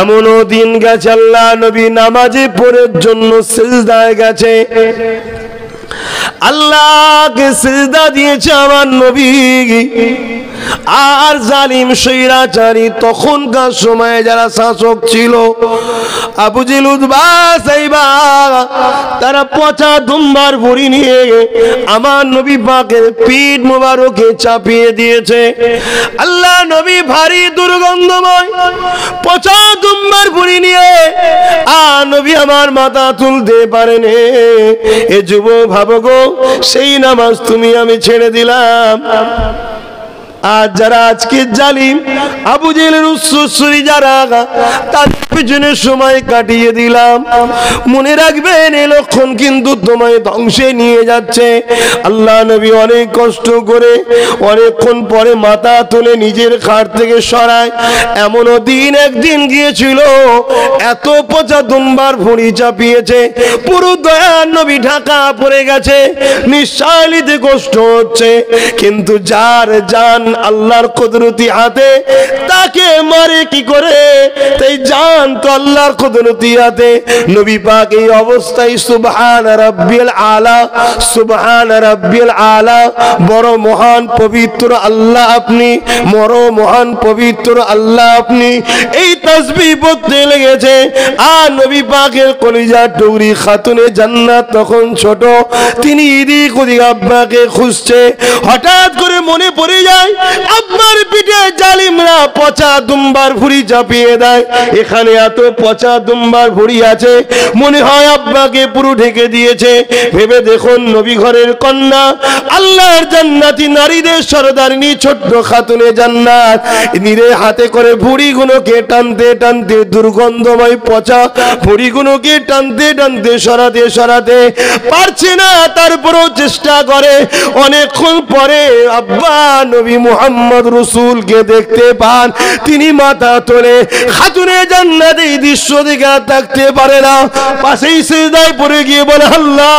এমনও দিন গেছে আল্লাহ নবী নামাজে পড়ার জন্য সিজদায় গেছে, আল্লাহকে সিজদা দিয়েছে আমার নবী। আর জালিম স্বৈরাচারী তখনকার সময়ে যারা শাসক ছিল, আবু জেহেল, উতবা, সাইবা, তারা পচা দুম্বার ভুঁড়ি নিয়ে আমার নবী পাকের পিঠ মোবারকে চাপিয়ে দিয়েছে। আল্লাহ নবী ভারী দুর্গন্ধময় পচা দুম্বার ভুঁড়ি নিয়ে নবী আমার মাথা তুলতে পারেন। এ যুব ভাবো গো, সেই নামাজ তুমি আমি ছেড়ে দিলাম। আর যারা আজকে জালিম আবু জেহেলের উৎসুরি যারা, তাদের পিছনে সময় কাটিয়ে দিলাম। মনে রাখবেন এই লক্ষণ কিন্তু তোমায় ধ্বংসে নিয়ে যাচ্ছে। আল্লাহ নবী অনেক কষ্ট করে অনেকক্ষণ পরে মাথা তুলে নিজের খাট থেকে সরায়। এমনও দিন একদিন গিয়েছিল, এত পচা দুম্বার ভুঁড়ি চাপিয়েছে, পুরো দয়ার নবী ঢাকা পড়ে গেছে, নিঃশ্বাস নিতে কষ্ট হচ্ছে। কিন্তু যার জান আল্লাহর কুদরতি হাতে, তাকে মারে কি করে? তাই জান তো আল্লাহর কুদরতি হাতে। নবী পাক এই অবস্থায় সুবহান রাব্বিল আলা, সুবহান রাব্বিল আলা, বড় মহান পবিত্র আল্লাহ আপনি, বড় মহান পবিত্র আল্লাহ আপনি, এই তাসবিহ পড়তে লেগেছে। আর নবী পাকের কলিজার টুকরি খাতুনে জান্নাত তখন ছোট, তিনি এদিক ওদিক আব্বাকে খুঁজছে। হঠাৎ করে মনে পড়ে যায় আব্বার পিঠে জালিমরা পচা দুম্বার ভুঁড়ি চাপিয়ে দেয়। এখানে এত পচা দুম্বার ভুঁড়ি আছে, মনে হয় আব্বাকে পুরো ঢেকে দিয়েছে। ভেবে দেখুন, নবী ঘরের কন্যা, আল্লাহর জান্নাতি নারীদের সরদারিনী ছোট্ট খাতুনে জান্নাত, নিরে হাতে করে ভুঁড়িগুলোকে টানতে টানতে, দুর্গন্ধময় পচা ভুঁড়িগুলোকে টানতে টানতে সরাতে সরাতে পারছে না, তারপরেও চেষ্টা করে। অনেকক্ষণ পরে আব্বা নবী মুহাম্মদ রাসূলকে দেখতে পান, তিনি মাথা তোলে খাতুনে জান্নাত এই দৃশ্য দেখে থাকতে পারে না, পাশেই সিজদায় পড়ে গিয়ে বলে, আল্লাহ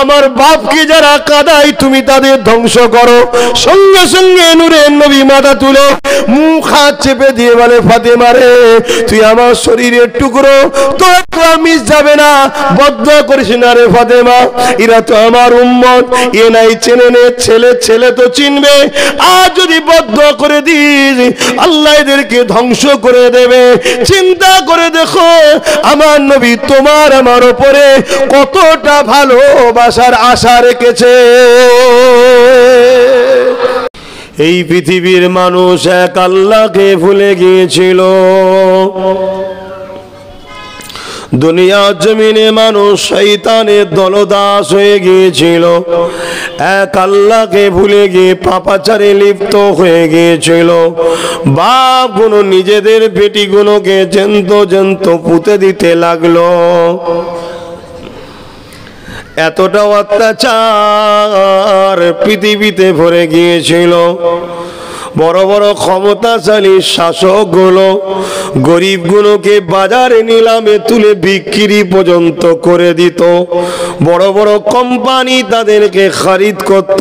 আমার বাপকে যারা কাঁদায় তুমি তাদের ধ্বংস করো। সঙ্গে সঙ্গে নূরের নবী মাথা তুলে মুখ হাত চেপে দিয়ে বলে, ফাতেমা রে, তুই আমার শরীরের টুকরো, তোর মিস যাবে না, বদদুয়া করিস না রে ফাতেমা, এরা তো আমার উম্মত, এ নাই চেনে নে, ছেলে ছেলে তো চিনবে। আর যদি বদদুয়া করে দিস, আল্লাহ এদেরকে ধ্বংস করে দেবে। চিন্তা করে দেখো আমার নবী তোমার আমার উপরে কতটা ভালোবাসার আশা রেখেছে। এই পৃথিবীর মানুষ এক আল্লাহকে ভুলে গিয়েছিল। দুনিয়া জমিনে মানুষ শয়তানের দলদাস হয়ে গিয়েছিল, এক আল্লাহকে ভুলে গিয়ে পাপাচারে লিপ্ত হয়ে গিয়েছিল। বাপগুলো নিজেদের বেটিগুলোকে জ্যান্ত জ্যান্ত পুঁতে দিতে লাগলো। এতটা অত্যাচার পৃথিবীতে ভরে গিয়েছিল। বড় বড় ক্ষমতাশালী শাসকগুলো গরিবগুলোকে বাজারে নিলামে তুলে বিক্রি পর্যন্ত করে দিত। বড় বড় কোম্পানি তাদেরকে খরিদ করত,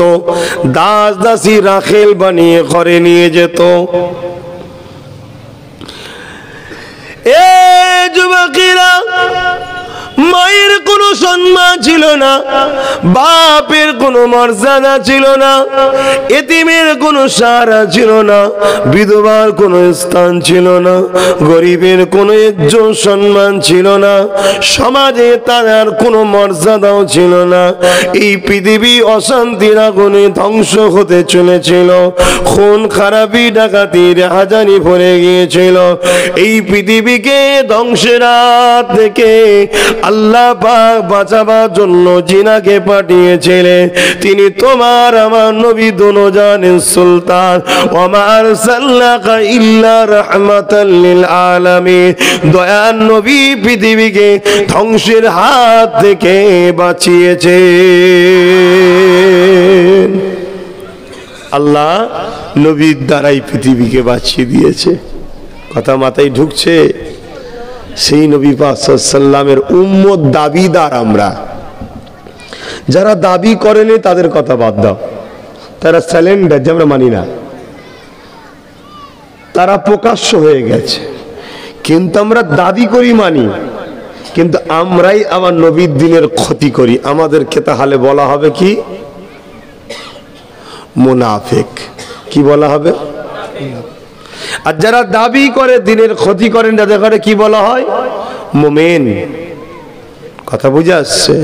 দাস দাসী রাখেল বানিয়ে ঘরে নিয়ে যেত। এ যুবকেরা, মায়ের কোনো সম্মান ছিল না, বাপের কোনো মর্যাদা ছিল না, এতিমের কোনো সাহারা ছিল না, বিধবার কোনো স্থান ছিল না, গরিবের কোনো ইজ্জত সম্মান ছিল না, সমাজে তাদের কোনো মর্যাদাও ছিল না। এই পৃথিবী অশান্তির আগুনে ধ্বংস হতে চলেছিল। খুন খারাপি ডাকাতি রাহাজানি ভরে গিয়েছিল। এই পৃথিবীকে ধ্বংসের হাত থেকে আল্লাহ পাক বাঁচাবার জন্য জিনাকে পাঠিয়েছিলেন। তিনি তোমার আমার নবী দুজাহানের সুলতান, ওয়া মা আরসালনাকা ইল্লা রাহমাতাল লিল আলামিন। দয়ার নবী পৃথিবীকে ধ্বংসের হাত থেকে বাঁচিয়েছে। আল্লাহ নবীর দ্বারাই পৃথিবীকে বাঁচিয়ে দিয়েছে। কথা মাথায় ঢুকছে? সেই নবী পাক সাল্লাল্লাহু আলাইহি ওয়াসাল্লামের উম্মত দাবিদার আমরা। যারা দাবি করেনি তাদের কথা বাদ দাও, তারা স্যালেন্ডার, যে আমরা মানি না, তারা প্রকাশ্য হয়ে গেছে। কিন্তু আমরা দাবি করি মানি, কিন্তু আমরাই আবার নবীর দিনের ক্ষতি করি। আমাদেরকে তাহলে বলা হবে কি? মুনাফিক। কি বলা হবে? আর যারা দাবি করে দিনের ক্ষতি করেন তাদের করে কি বলা হয়? মুমিন। কথা বুঝে আসছে?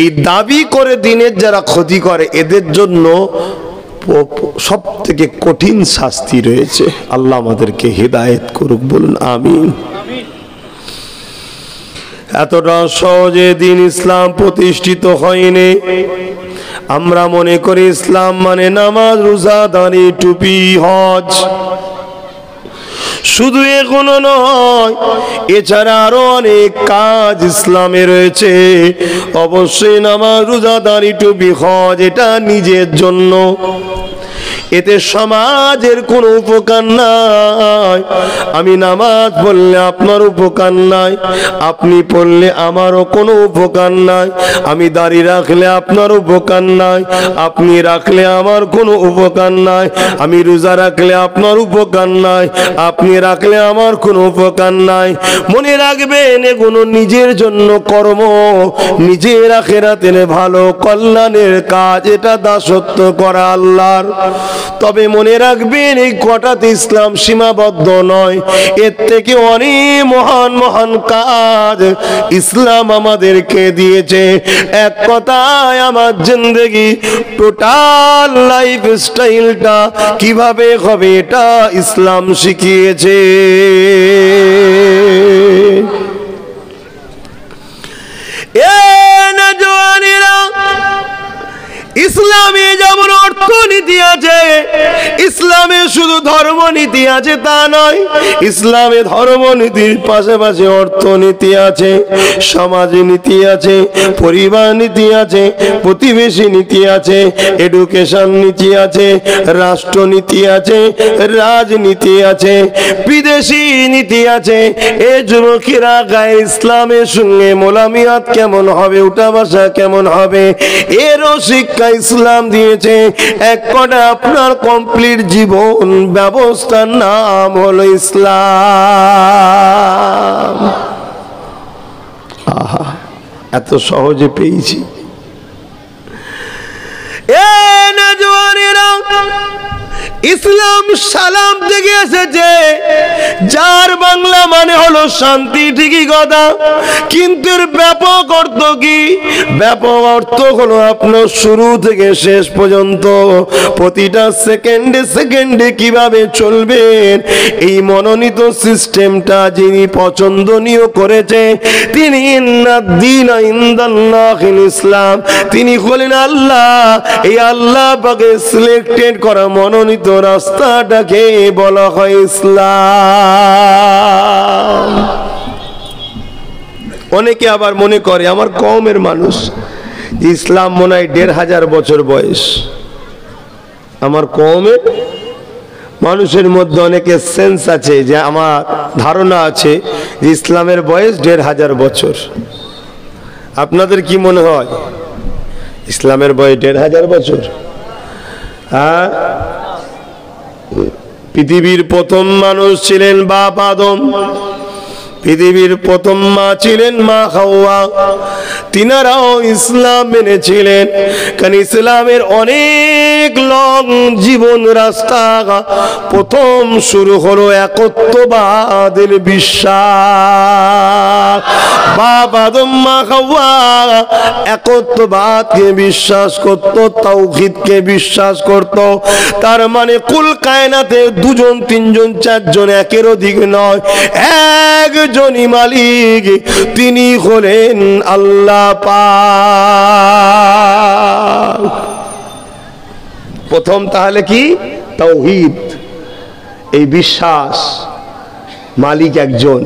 এই দাবি করে দিনের যারা ক্ষতি করে এদের জন্য সব থেকে কঠিন শাস্তি রয়েছে। আল্লাহ আমাদেরকে হেদায়েত করুক, বলুন আমিন। এতটা সহজে দিন ইসলাম প্রতিষ্ঠিত হয়নি। আমরা মনে করি ইসলাম মানে নামাজ, রোজা, দাড়ি, টুপি, হজ। শুধু এগুলো নয়, এছাড়া আরো অনেক কাজ ইসলামে রয়েছে। অবশ্যই নামাজ, রোজা, দাড়ি, টুপি, হজ এটা নিজের জন্য, এতে সমাজের কোনো উপকার নাই। আমি নামাজ পড়লে আপনার উপকার নাই, আপনি পড়লে আমারও কোনো উপকার নাই। আমি দাড়ি রাখলে আপনার উপকার নাই, আপনি রাখলে আমার কোনো উপকার নাই। আমি রোজা রাখলে আপনার উপকার নাই, আপনি রাখলে আমার কোনো উপকার নাই। মনে রাখবেন এগুলো নিজের জন্য কর্ম, নিজের আখিরাতের ভালো কল্যাণের কাজ। এটা দাসত্ব করা আল্লাহর। তবে মনে রাখবেন এই কটাতে ইসলাম সীমাবদ্ধ নয়, এর থেকে অনেক মহান মহান কাজ ইসলাম আমাদেরকে দিয়েছে। এক কথায় আমার জিন্দেগি টোটাল লাইফ স্টাইলটা কিভাবে হবে এটা ইসলাম শিখিয়েছে। ইসলামে যেমন অর্থনীতি আছে, ইসলামে শুধু ধর্মনীতি আছে তা নয়। ইসলামে ধর্মনীতির পাশাপাশি অর্থনীতি আছে, সমাজ নীতি আছে, পরিবার নীতি আছে, প্রতিবেশী নীতি আছে, এডুকেশন নীতি আছে, রাষ্ট্রনীতি আছে, রাজনীতি আছে, বিদেশি নীতি আছে। এই যুবকেরা গায়ে ইসলামের সঙ্গে মোলামিয়াত কেমন হবে, উঠা বসা কেমন হবে, এরও শিক্ষা ইসলাম দিয়েছে। এক কথা আপনার কমপ্লিট জীবন ব্যবস্থার নাম হলো ইসলাম। আহা, এত সহজে পেয়েছি। ইসলাম সালাম থেকে এসেছে, যার বাংলা মানে হলো শান্তি, ঠিকই কথা, কিন্তু এর ব্যাপক অর্থ কি? ব্যাপক অর্থ হলো আপনার শুরু থেকে শেষ পর্যন্ত প্রতিটা সেকেন্ডে সেকেন্ডে কিভাবে চলবেন এই মনোনীত সিস্টেমটা যিনি পছন্দনীয় করেছে তিনি ইন্নাদ-দীনা ইনদাল্লাহিল ইসলাম, তিনি হলেন আল্লাহ। এই আল্লাহ পাকে সিলেক্টেড করা মনোনীত রাস্তাটাকে বলা হয় ইসলাম। অনেকে আবার মনে করে আমার কওমের মানুষ যে ইসলাম মনে হয় 1500 বছর বয়স। আমার কওমের মানুষের মধ্যে অনেকের সেন্স আছে, যে আমার ধারণা আছে যে ইসলামের বয়স 1500 বছর। আপনাদের কি মনে হয় ইসলামের বয়স 1500 বছর? হ্যাঁ, পৃথিবীর প্রথম মানুষ ছিলেন বাপ আদম, পৃথিবীর প্রথম মা ছিলেন মা হাওয়া, তিনারাও ইসলাম মেনেছিলেন। কারণ ইসলামের অনেক লং জীবন রাস্তা প্রথম শুরু হলো একত্ববাদের বিশ্বাস। বাপ আদম মা হাওয়া একত্ববাদকে বিশ্বাস করত, তাওহীদকে বিশ্বাস করত। তার মানে কুল কায়নাতে 2 জন 3 জন 4 জন, একের অধিক নয়, একজনই মালিক, তিনি হলেন আল্লাহ পাক। প্রথম তাহলে কি? তাওহীদ, এই বিশ্বাস মালিক একজন,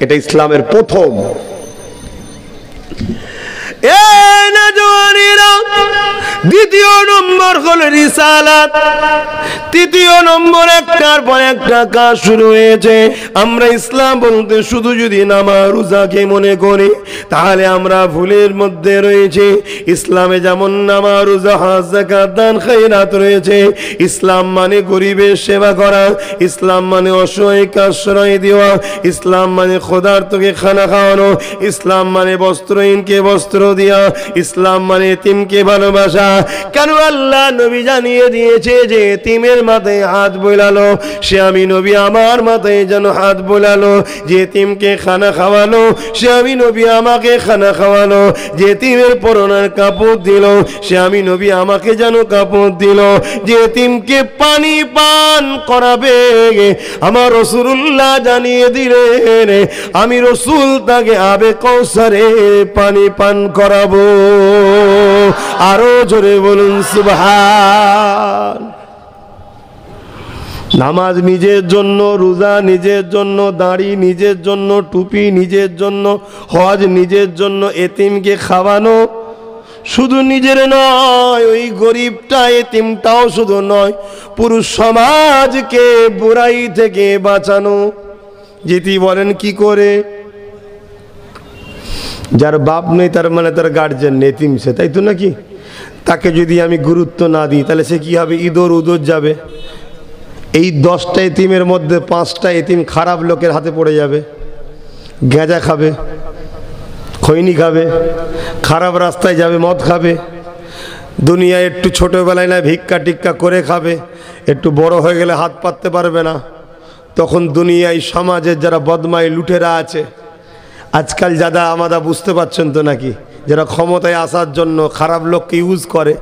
এটা ইসলামের প্রথম। দ্বিতীয় নম্বর হলো রিসালাত, তৃতীয় নম্বর এক একটার পর একটা কাজ শুরু হয়েছে। আমরা ইসলাম বলতে শুধু যদি নামাজ রোজাকে মনে করি তাহলে আমরা ভুলের মধ্যে রয়েছে। ইসলামে যেমন নামাজ রোজা হজ যাকাত দান খায়রাত রয়েছে, ইসলাম মানে গরিবের সেবা করা, ইসলাম মানে অসহায়কে আশ্রয় দেওয়া, ইসলাম মানে ক্ষুধার্তকে খানা খাওয়ানো, ইসলাম মানে বস্ত্রহীনকে বস্ত্র দেওয়া, ইসলাম মানে এতিমকে ভালোবাসা। কেন আল্লাহ নবী জানিয়ে দিয়েছে যে এতিমের মাথায় হাত বোলালো, সে আমি নবী আমার মাথায় যেন হাত বোলালো। যে এতিমকে খানা খাওয়ালো, সে আমি নবী আমাকে খানা খাওয়ালো। যে এতিমের পরনের কাপড় দিল, সে আমি নবী আমাকে যেন কাপড় দিল। যে এতিমকে পানি পান করাবে, আমার রাসূলুল্লাহ জানিয়ে দিলেন আমি রাসূল তাকে আবে কৌসারে পানি পান করাবো। আরো জোরে বলুন সুবহান। নামাজ নিজের জন্য, রোজা নিজের জন্য, দাড়ি নিজের জন্য, টুপি নিজের জন্য, হজ নিজের জন্য, এতিমকে খাওয়ানো শুধু নিজের নয়, ওই গরিবটা এতিমটাও শুধু নয়, পুরো সমাজকে বুরাই থেকে বাঁচানো। যেটি বলেন কি করে? যার বাপ নেই তার মানে তার গার্জেন এতিম সে, তাই তো নাকি? তাকে যদি আমি গুরুত্ব না দিই তাহলে সে কি হবে? ইদর উদর যাবে। এই 10টা এতিমের মধ্যে 5টা এতিম খারাপ লোকের হাতে পড়ে যাবে। গাঁজা খাবে, খৈনি খাবে, খারাপ রাস্তায় যাবে, মদ খাবে, দুনিয়ায় একটু ছোটোবেলায় না ভিক্ষা টিক্কা করে খাবে, একটু বড় হয়ে গেলে হাত পাততে পারবে না। তখন দুনিয়ায় সমাজের যারা বদমাই লুটেরা আছে, আজকাল যারা আমাদের বুঝতে পারছেন তো নাকি, যারা ক্ষমতায় আসার জন্য খারাপ লোককে ইউজ করে,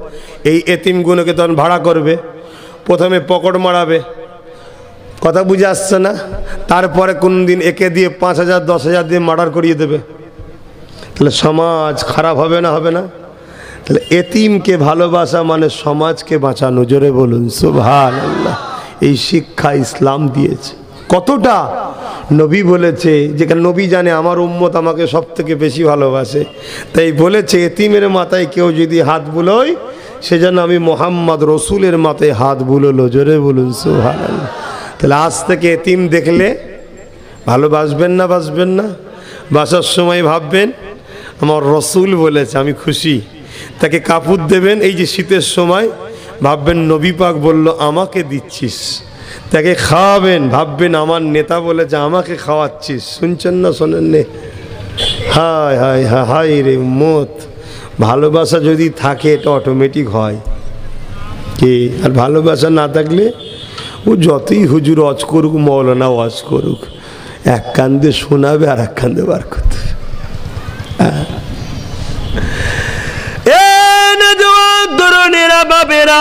এই এতিমগুলোকে তখন ভাড়া করবে, প্রথমে পকেট মারাবে, কথা বুঝে আসছে না? তারপরে কোন দিন একে দিয়ে 5,000 10,000 দিয়ে মার্ডার করিয়ে দেবে। তাহলে সমাজ খারাপ হবে না? হবে না? তাহলে এতিমকে ভালোবাসা মানে সমাজকে বাঁচানো। জোরে বলুন সুবহানাল্লাহ। এই শিক্ষা ইসলাম দিয়েছে। কতটা? নবী বলেছে, যেখানে নবী জানে আমার উম্মত আমাকে সব থেকে বেশি ভালোবাসে, তাই বলেছে এতিমের মাথায় কেউ যদি হাত বুলোয় সেজন্য আমি মোহাম্মদ রসুলের মাথায় হাত বুলোলো। জোরে বলুন সুবহানাল্লাহ। তাহলে আজ থেকে এতিম দেখলে ভালোবাসবেন না? বাসবেন না? বাসার সময় ভাববেন আমার রসুল বলেছে, আমি খুশি। তাকে কাপড় দেবেন, এই যে শীতের সময় ভাববেন নবী পাক বলল আমাকে দিচ্ছিস। তাকে খাওয়াবেন, ভাববেন আমার নেতা বলেছে আমাকে খাওয়াচ্ছিস। শুনছেন না? শোনেন নে? হায় হায় হায় হায় রে উম্মত। ভালোবাসা যদি থাকে এটা অটোমেটিক হয় কি? আর ভালোবাসা না থাকলে ও যতই হুজুর ওয়াজ করুক, মৌলানা ওয়াজ করুক, এক কান্দে শোনাবে আর এক কান্দে বার করতে। বাবেরা,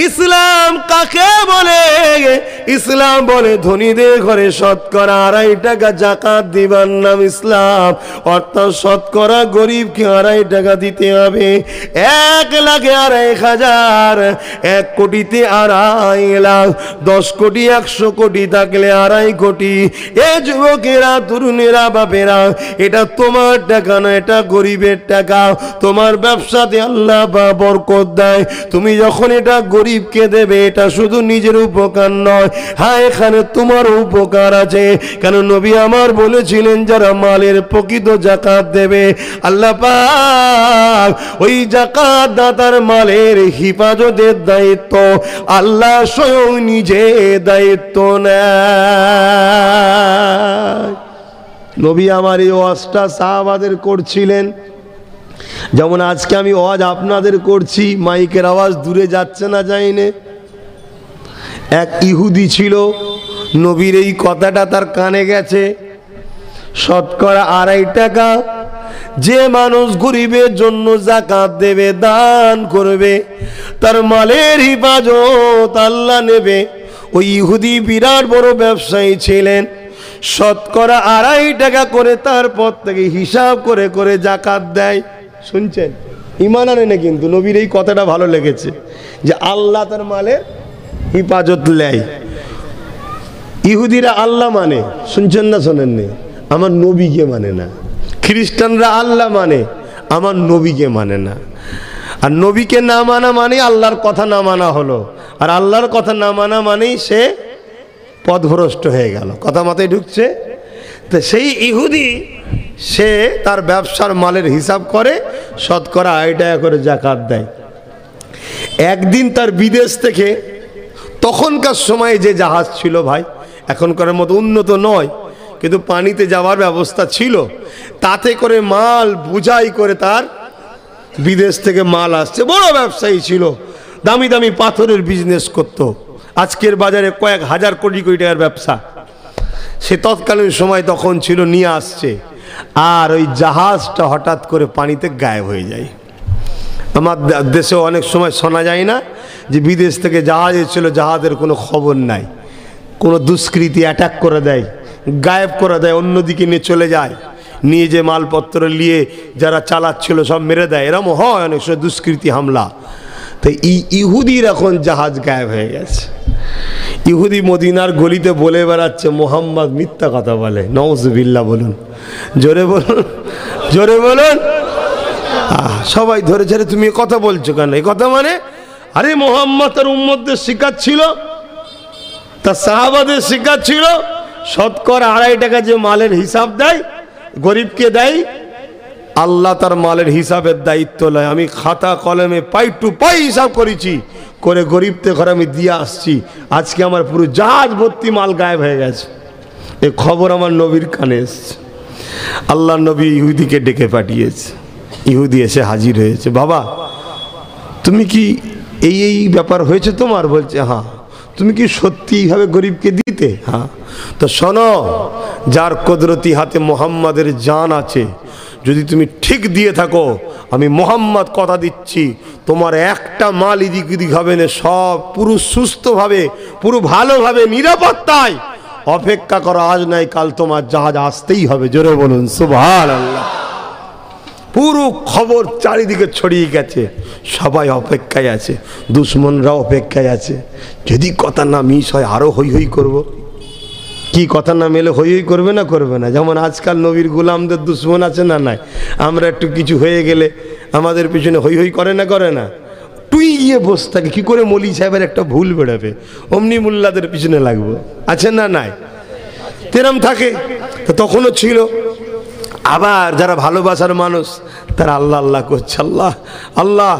ইসলাম কাকে বলে? ইসলাম বলে ধনীদের ঘরে শতকরা 2.5 টাকা জাকাত দিবার নাম ইসলাম। অর্থাৎ শতকরা গরিবকে 2.5 টাকা দিতে হবে। 1 লাখে 2.5,000, 1 কোটিতে 2.5 লাখ, 10 কোটি 100 কোটি থাকলে 2.5 কোটি। এ যুবকেরা, তরুণেরা, বাপেরা, এটা তোমার টাকা না, এটা গরিবের টাকা। তোমার ব্যবসাতে আল্লাহ বরকত দেয়। তুমি যখন এটা গরিবকে দেবে, এটা শুধু নিজের উপকার নয়, হ্যাঁ এখানে তোমার উপকার আছে। কেন নবী আমার বলেছিলেন যারা মালের প্রকৃত জাকাত দেবে, আল্লাহ পাক ওই জাকাত দাতার মালের হিফাজতের দায়িত্ব আল্লাহ স্বয়ং নিজে দায়িত্ব নেয়। নবী আমার এই ওয়াজটা সাহাবাদের করছিলেন, যেমন আজকে আমি ওয়াজ আপনাদের করছি, মাইকের আওয়াজ দূরে যাচ্ছে না, যায়নি। এক ইহুদি ছিল, নবীর এই কথাটা তার কানে গেছে। শতকরা 2.5 টাকা যে মানুষ গরিবের জন্য জাকাত দেবে, দান করবে, তার মালের হিফাজত আল্লাহ নেবে। ওই ইহুদি বিরাট বড় ব্যবসায়ী ছিলেন। শতকরা 2.5 টাকা করে তারপর থেকে হিসাব করে করে জাকাত দেয়। শুনছেন? ইমান আনে না, কিন্তু নবীর এই কথাটা ভালো লেগেছে যে আল্লাহ তার মালের হিফাজত নেয়। ইহুদিরা আল্লাহ মানে, শুনছেন না? শোনেননি? আমার নবীকে মানে না। খ্রিস্টানরা আল্লাহ মানে, আমার নবীকে মানে না। আর নবীকে না মানা মানে আল্লাহর কথা না মানা হলো, আর আল্লাহর কথা না মানা মানেই সে পথভ্রষ্ট হয়ে গেল। কথা মাথায় ঢুকছে? তো সেই ইহুদি সে তার ব্যবসার মালের হিসাব করে, শতকরা 2 টাকা করে যাকাত দেয়। একদিন তার বিদেশ থেকে, তখনকার সময়ে যে জাহাজ ছিল ভাই, এখনকার মতো উন্নত নয়, কিন্তু পানিতে যাওয়ার ব্যবস্থা ছিল, তাতে করে মাল বোঝাই করে তার বিদেশ থেকে মাল আসছে। বড় ব্যবসায়ী ছিল, দামি দামি পাথরের বিজনেস করত, আজকের বাজারে কয়েক হাজার কোটি কোটি টাকার ব্যবসা সে তৎকালীন সময় তখন ছিল, নিয়ে আসছে। আর ওই জাহাজটা হঠাৎ করে পানিতে গায়েব হয়ে যায়। আমার দেশে অনেক সময় শোনা যায় না যে বিদেশ থেকে জাহাজ এসেছিল, জাহাজের কোনো খবর নাই, কোনো দুষ্কৃতী অ্যাটাক করে দেয়, গায়েব করে দেয়, অন্যদিকে নিয়ে চলে যায়, নিয়ে যে মালপত্র নিয়ে যারা চালাচ্ছিল সব মেরে দেয়। এরম হয় অনেক সময় দুষ্কৃতী হামলা। তো ইহুদির এখন জাহাজ গায়েব হয়ে গেছে। ইহুদি মদিনার গলিতে বলে বেড়াচ্ছে মোহাম্মদ মিথ্যা কথা বলে। নাউজুবিল্লাহ বলুন, জোরে বলুন, জোরে বলুন। সবাই ধরেছে, তুমি কথা বলছো কেন? এই কথা মানে, আরে মোহাম্মদ তার উম্মতদের শিখাচ্ছিল, তার সাহাবাদের শিখাচ্ছিল, শতকরা 2.5 টাকা যে মালের হিসাব দেয়, গরিবকে দেয়, আল্লাহ তার মালের হিসাবের দায়িত্ব লয়। আমি খাতা কলমে পাই টু পাই হিসাব করেছি, করে গরিবদের ঘরে আমি দিয়ে আসছি। আজকে আমার পুরো জাহাজ ভর্তি মাল গায়েব হয়ে গেছে। এই খবর আমার নবীর কানে এসছে। আল্লাহ নবী ইহুদিকে ডেকে পাঠিয়েছে। ইহুদি এসে হাজির হয়েছে। বাবা, তুমি কি এই ব্যাপার হয়েছে তোমার? বলছে হ্যাঁ। তুমি কি সত্যি এইভাবে গরিবকে দিতে? হ্যাঁ। তো শোনো, যার কুদরতি হাতে মোহাম্মদের জান আছে, যদি তুমি ঠিক দিয়ে থাকো, আমি মোহাম্মদ কথা দিচ্ছি, তোমার একটা মাল ইদিক উদিক হবে না, সব পুরো সুস্থভাবে, পুরো ভালোভাবে, নিরাপত্তায় অপেক্ষা করো। আজ নাই কাল তোমার জাহাজ আসতেই হবে। জোরে বলুন সুবহানাল্লাহ। পুরো খবর চারিদিকে ছড়িয়ে গেছে, সবাই অপেক্ষায় আছে, দুশ্মনরা অপেক্ষায় আছে। যদি কথা না মিস হয় আরো হই হই করব। কি কথা না মেলে হই হই করবে না? করবে না? যেমন আজকাল নবীর গোলামদের দুশ্মন আছে না? নাই। আমরা একটু কিছু হয়ে গেলে আমাদের পিছনে হই হই করে না? করে না? টুই গিয়ে বসে থাকে, কি করে মৌলী সাহেবের একটা ভুল বেরোবে, অমনি মোল্লাদের পিছনে লাগবো। আছে না? নাই। তেরম থাকে। তো তখনও ছিল। আবার যারা ভালোবাসার মানুষ, তারা আল্লাহ আল্লাহ করছে, আল্লাহ আল্লাহ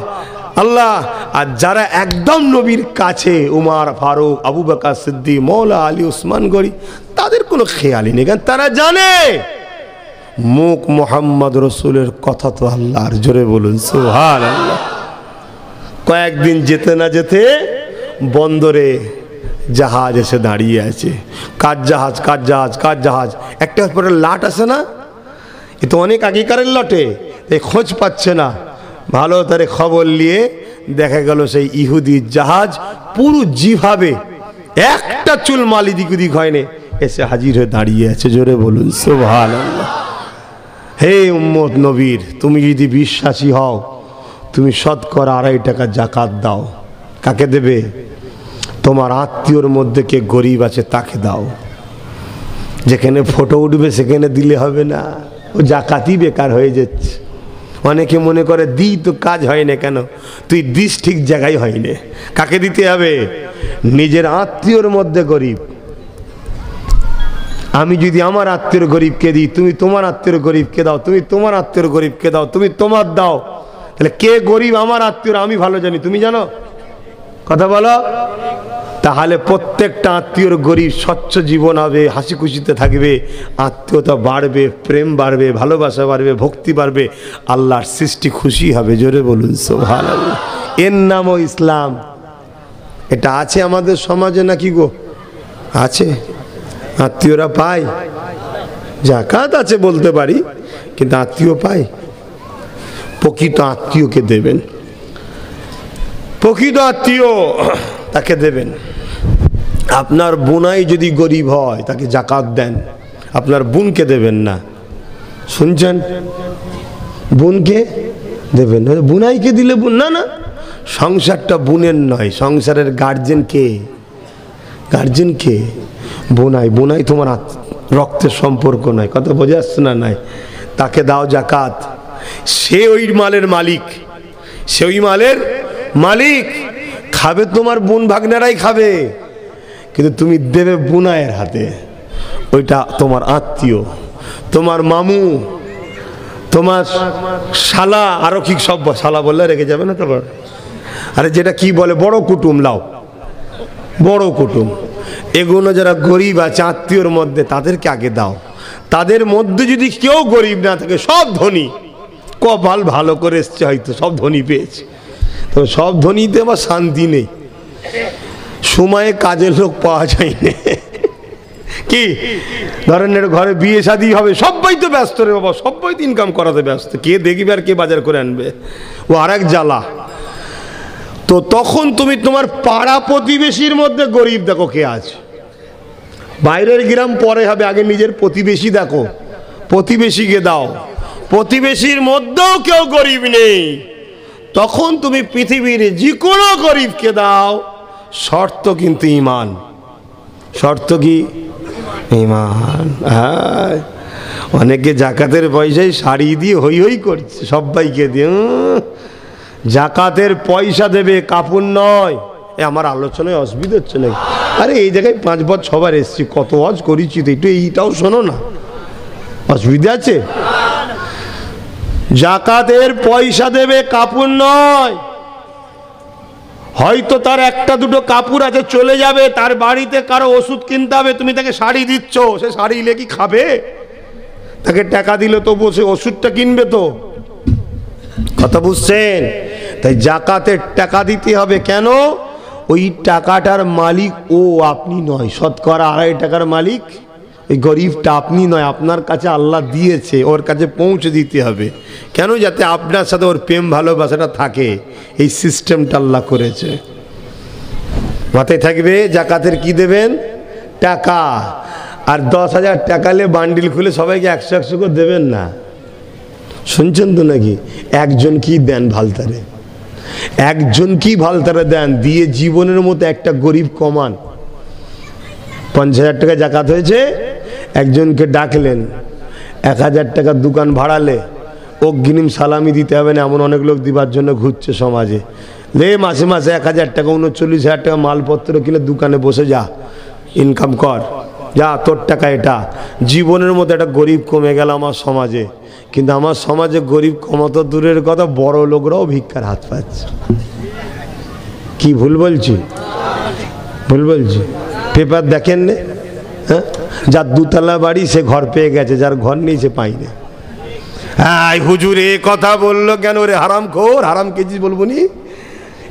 আল্লাহ। আর যারা একদম নবীর কাছে, উমার ফারুক, আবু বকর সিদ্দিক, মৌলা আলী, উসমান গনি, তাদের কোনো খেয়ালই নেই, কারণ তারা জানে মুখ মোহাম্মদ রসুলের কথা তো আল্লাহর। জোরে বলুন সুবহানাল্লাহ। কয়েকদিন যেতে না যেতে বন্দরে জাহাজ এসে দাঁড়িয়ে আছে। কার জাহাজ? কার জাহাজ? কার জাহাজ? একটা পরে লাট আসে না, এ তো অনেক আগেকারের লটে, এই খোঁজ পাচ্ছে না। ভালো তারে খবর নিয়ে দেখা গেল সেই ইহুদির জাহাজ পুরো যেভাবে একটা চুল মাল এদিক ওদিক হয়নি, এসে হাজির হয়ে দাঁড়িয়ে আছে। জোরে বলুন সুবহানাল্লাহ। হে উম্মত নবীর, তুমি যদি বিশ্বাসী হও, তুমি শতকরা 2.5 টাকা যাকাত দাও। কাকে দেবে? তোমার আত্মীয়র মধ্যে কে গরিব আছে তাকে দাও। যেখানে ফটো উঠবে সেখানে দিলে হবে না, ও যাকাতই বেকার হয়ে যাচ্ছে। অনেকে মনে করে দিই তো কাজ হয় না। কেন? তুই দিস ঠিক জায়গায় হয় না। কাকে দিতে হবে? নিজের আত্মীয়র মধ্যে গরিব। আমি যদি আমার আত্মীয়র গরিবকে দিই, তুমি তোমার আত্মীয়র গরিবকে দাও, তুমি তোমার আত্মীয়র গরিবকে দাও, তুমি তোমার দাও, তাহলে কে গরিব আমার আত্মীয়র আমি ভালো জানি। তুমি জানো? কথা বলো। তাহলে প্রত্যেকটা আত্মীয়র গরিব স্বচ্ছ জীবন হবে, হাসি খুশিতে থাকবে, আত্মীয়তা বাড়বে, প্রেম বাড়বে, ভালোবাসা বাড়বে, ভক্তি বাড়বে, আল্লাহর সৃষ্টি খুশি হবে। জোরে বলুন সুবহানাল্লাহ। এর নামও ইসলাম। এটা আছে আমাদের সমাজে নাকি গো? আছে। আত্মীয়রা পায়, যাকাত আছে বলতে পারি, কিন্তু আত্মীয় পায়। প্রকৃত আত্মীয়কে দেবেন, প্রকৃত আত্মীয় তাকে দেবেন। আপনার বোনাই যদি গরিব হয় তাকে যাকাত দেন, আপনার বোনকে দেবেন না। শুনছেন? বোনকে দেবেন, বোনাইকে দিলে না না, সংসারটা বোনের নয়, সংসারের গার্জেন কে? গার্জেন কে? বোনাই। বোনাই তোমার রক্তের সম্পর্ক নয়। কথা বোঝা যাচ্ছে না? নাই। তাকে দাও যাকাত। সে ওই মালের মালিক, সে ওই মালের মালিক। খাবে তোমার বোন ভাগনারাই খাবে, কিন্তু তুমি দেবে বুনায়ের হাতে, ওইটা তোমার আত্মীয়, তোমার মামু, তোমার শালা, আরো কি সব শালা বললে রেখে যাবে না তোমার, আরে যেটা কি বলে বড় কুটুম, লাও বড় কুটুম, এগুলো যারা গরিব আছে আত্মীয়র মধ্যে তাদেরকে আগে দাও। তাদের মধ্যে যদি কেউ গরিব না থাকে, সব ধনী, কপাল ভালো করে এসছে হয়তো, সব ধনী পেয়েছে, তো সব ধনীতে আবার শান্তি নেই, সময়ে কাজের লোক পাওয়া যায় না। কি ধরেন ঘরে বিয়ে শাদী হবে, সবাই তো ব্যস্ত রে বাবা, সবাই তো ইনকাম করাতে ব্যস্ত, কে দেখবে আর কে বাজার করে আনবে, ও আর এক জ্বালা। তো তখন তুমি তোমার পাড়া প্রতিবেশীর মধ্যে গরিব দেখো কে আছে, বাইরের গ্রাম পরে হবে, আগে নিজের প্রতিবেশী দেখো, প্রতিবেশীকে দাও। প্রতিবেশীর মধ্যেও কেউ গরিব নেই, তখন তুমি পৃথিবীর যে কোনো গরিবকে দাও, শর্ত কিন্তু ঈমান। শর্ত কি? ঈমান। হ্যাঁ, অনেকে জাকাতের পয়সায় শাড়ি দিয়ে হই হই করছে, সবাইকে দিয়ে। জাকাতের পয়সা দেবে, কাপড় নয়। আমার আলোচনায় অসুবিধা হচ্ছে নাকি? আরে এই জায়গায় 5 বছর সবার এসছি, কত ওয়াজ করেছি, তো একটু এইটাও শোনো না, অসুবিধা আছে? জাকাতের পয়সা দেবে, কাপড় নয়। হয়তো তার একটা দুটো কাপড় আছে, চলে যাবে, তার বাড়িতে কারো ওষুধ কিনতে হবে, তুমি তাকে শাড়ি দিচ্ছ, সে শাড়ি নিলে কি খাবে? তাকে টাকা দিলে তবু সে ওষুধটা কিনবে তো, কথা বুঝছেন? তাই জাকাতের টাকা দিতে হবে। কেন? ওই টাকাটার মালিক ও আপনি নয়, শতকরা 2.5 টাকার মালিক ওই গরিবটা আপনি নয়, আপনার কাছে আল্লাহ দিয়েছে, ওর কাছে পৌঁছে দিতে হবে। কেন? যাতে আপনার সাথে ওর প্রেম ভালোবাসাটা থাকে, এই সিস্টেমটা আল্লাহ করেছে। মাথায় থাকবে, জাকাতের কি দেবেন? টাকা। আর 10,000 টাকা নিয়ে বান্ডিল খুলে সবাইকে 100-100 করে দেবেন না, শুনছেন তো নাকি? একজন কি দেন ভালতারে, একজন কি ভালতারে দেন, দিয়ে জীবনের মতো একটা গরিব কমান। 50,000 টাকা জাকাত হয়েছে, একজনকে ডাকলেন, 1,000 টাকা দোকান ভাড়ালে, অগ্রিম সালামি দিতে হবে না, এমন অনেক লোক দিবার জন্য ঘুরছে সমাজে। লে মাসে মাসে 1,000 টাকা 39,000 টাকা মালপত্র কিনে দোকানে বসে যা, ইনকাম কর, যা, তোর টাকা এটা। জীবনের মতো একটা গরিব কমে গেল আমার সমাজে। কিন্তু আমার সমাজে গরিব কমাতো দূরের কথা, বড় লোকরাও ভিক্ষার হাত পাচ্ছে। কি ভুল বলছি? ভুল বলছি? পেপার দেখেন না? হ্যাঁ, যার 2তলা বাড়ি সে ঘর পেয়ে গেছে, যার ঘর নেই সে পাইনি। হ্যাঁ, হুজুর এ কথা বললো কেন রে? হারাম খোর, হারাম কেজি বলবো নি?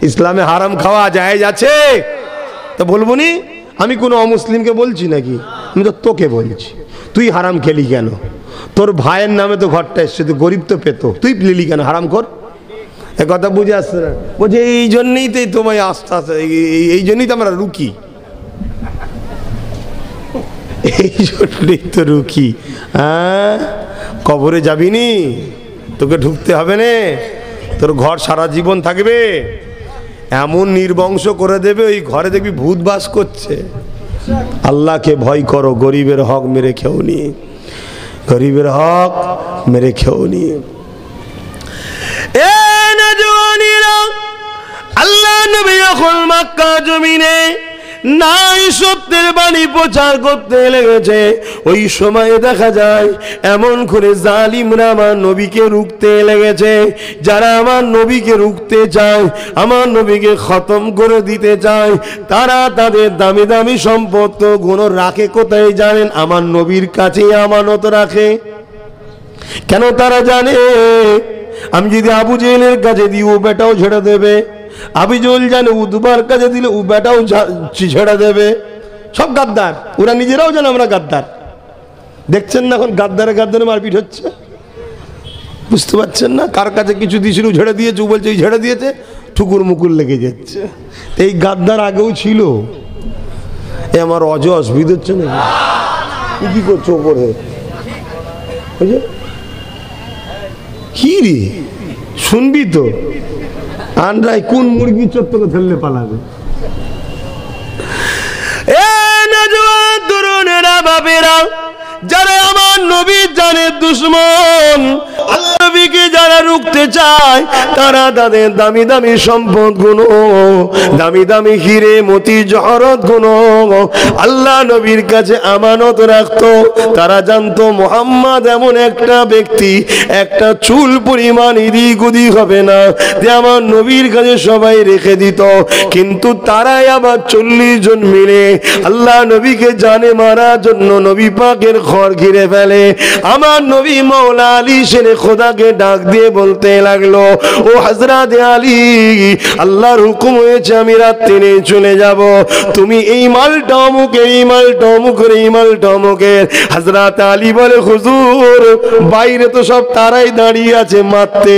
ইসলামে হারাম খাওয়া জায়েজ আছে তো বলবো নি? আমি কোনো অমুসলিমকে বলছি নাকি? আমি তো তোকে বলছি, তুই হারাম খেলি কেন? তোর ভাইয়ের নামে তো ঘরটা এসছে, তুই গরিব তো পেত, তুই লিলি কেন হারাম কর? এ কথা বুঝে আসছে না? বলছে এই জন্যই তো তোমায় আস্তে আস্তে, এই জন্যই তো আমরা রুকি, এই জন্যই তো রুকি। হ্যাঁ, কবরে যাবি নি, তোকে ঢুকতে হবে না, তোর ঘর সারা জীবন থাকবে, এমন নির্বংশ করে দেবে, ওই ঘরে দেখবি ভূত বাস করছে। আল্লাহকে ভয় করো, গরিবের হক মেরে খেও নি, গরিবের হক মেরে খেও নি। এ নওজওয়ানেরা, আল্লাহ নবী যখন মক্কা জমিনে নাই সত্যের বাণী প্রচার করতে লেগেছে, ওই সময় দেখা যায় এমন করে জালিমরা আমার নবীকে রুখতে লেগেছে। যারা আমার নবীকে রুখতে চায়, আমার নবীকে খতম করে দিতে চায়, তারা তাদের দামি দামি সম্পদগুলো রাখে কোথায় জানেন? আমার নবীর কাছেই আমানত রাখে। কেন? তারা জানে আমি যদি আবু জেহেলের কাছে দিই, ও বেটাও ছেড়ে দেবে। আবু জেহেল জানে উতবার কাছে দিলে ও বেটাও ছেড়ে দেবে। সব গাদ্দার, ওরা নিজেরাও জানে আমরা গাদ্দার। দেখছেন না এখন গাদ্দারে গাদ্দারে মারপিট হচ্ছে, বুঝতে পারছেন না? কার কাছে কিছু দিয়েছিল ঝেড়ে দিয়েছে, ও বলছে এই ঝেড়ে দিয়েছে, ঠুকুর মুকুর লেগে যাচ্ছে। এই গাদ্দার আগেও ছিল। এ আমার অসুবিধা হচ্ছে না? কি করছো ওপরে? কি রে শুনবি তো? আন্ডাই কোন মুরগি চত্বরে ফেললে পালাবে? এ নওজওয়ান তরুণেরা, বাপেরা, যারা আমার নবী জানে দুশ্মন, আল্লাহ নবীকে যারা রুখতে চায় তারা তাদের দামি দামি সম্পদগুলো, দামি দামি হিরে মতি জহরতগুলো আল্লাহ নবীর কাছে আমানত রাখতো। তারা জানতো মুহাম্মদ এমন একটা ব্যক্তি, একটা চুল পরিমাণ এদিক ওদিক হবে না, যে আমার নবীর কাছে সবাই রেখে দিত। কিন্তু তারাই আবার 40 জন মিলে আল্লাহ নবীকে জানে মারার জন্য নবী পাকের ঘর ঘিরে ফেলে। আমার নবী মওলা আলী শেরে খোদাকে ডাক দিয়ে বলতে লাগলো, ও হযরত আলী, আল্লাহর হুকুম হয়েছে আমি রাত্রে চলে যাব, তুমি এই মালটা অমুকের, এই মালটা অমুকের, এই মালটা অমুকের। হযরত আলী বলে, হুজুর বাইরে তো সব তারাই দাঁড়িয়ে আছে মারতে,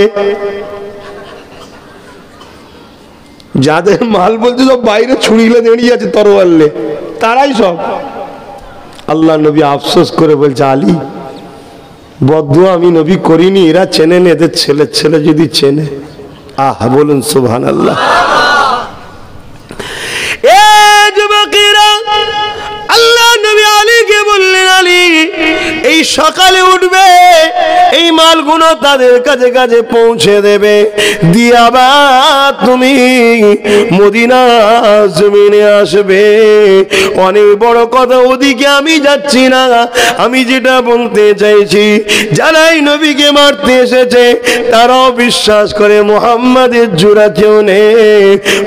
যাদের মাল বলছে সব বাইরে ছুরিলে দাঁড়িয়ে আছে তরোয়ালে, তারাই সব। আল্লাহ নবী আফসোস করে বলছে, আলী বদদুয়া আমি নবী করিনি, এরা চেনেন, এদের ছেলে ছেলে যদি চেনে। আহা বলুন সুবহানাল্লাহ। এ যুবকেরা, আল্লাহ নবী আলীকে বললেন, আলী এই সকালে উঠবে, এই মালগুলো তাদের কাছে কাছে পৌঁছে দেবে, দিয়ে আবার তুমি মদিনা জমিনে আসবে। অনেক বড় কথা, ওদিকে আমি যাচ্ছি না, আমি যেটা বলতে চাইছি, যারাই নবীকে মারতে এসেছে তারাও বিশ্বাস করে মুহাম্মাদের জোড়া কেউ নেই,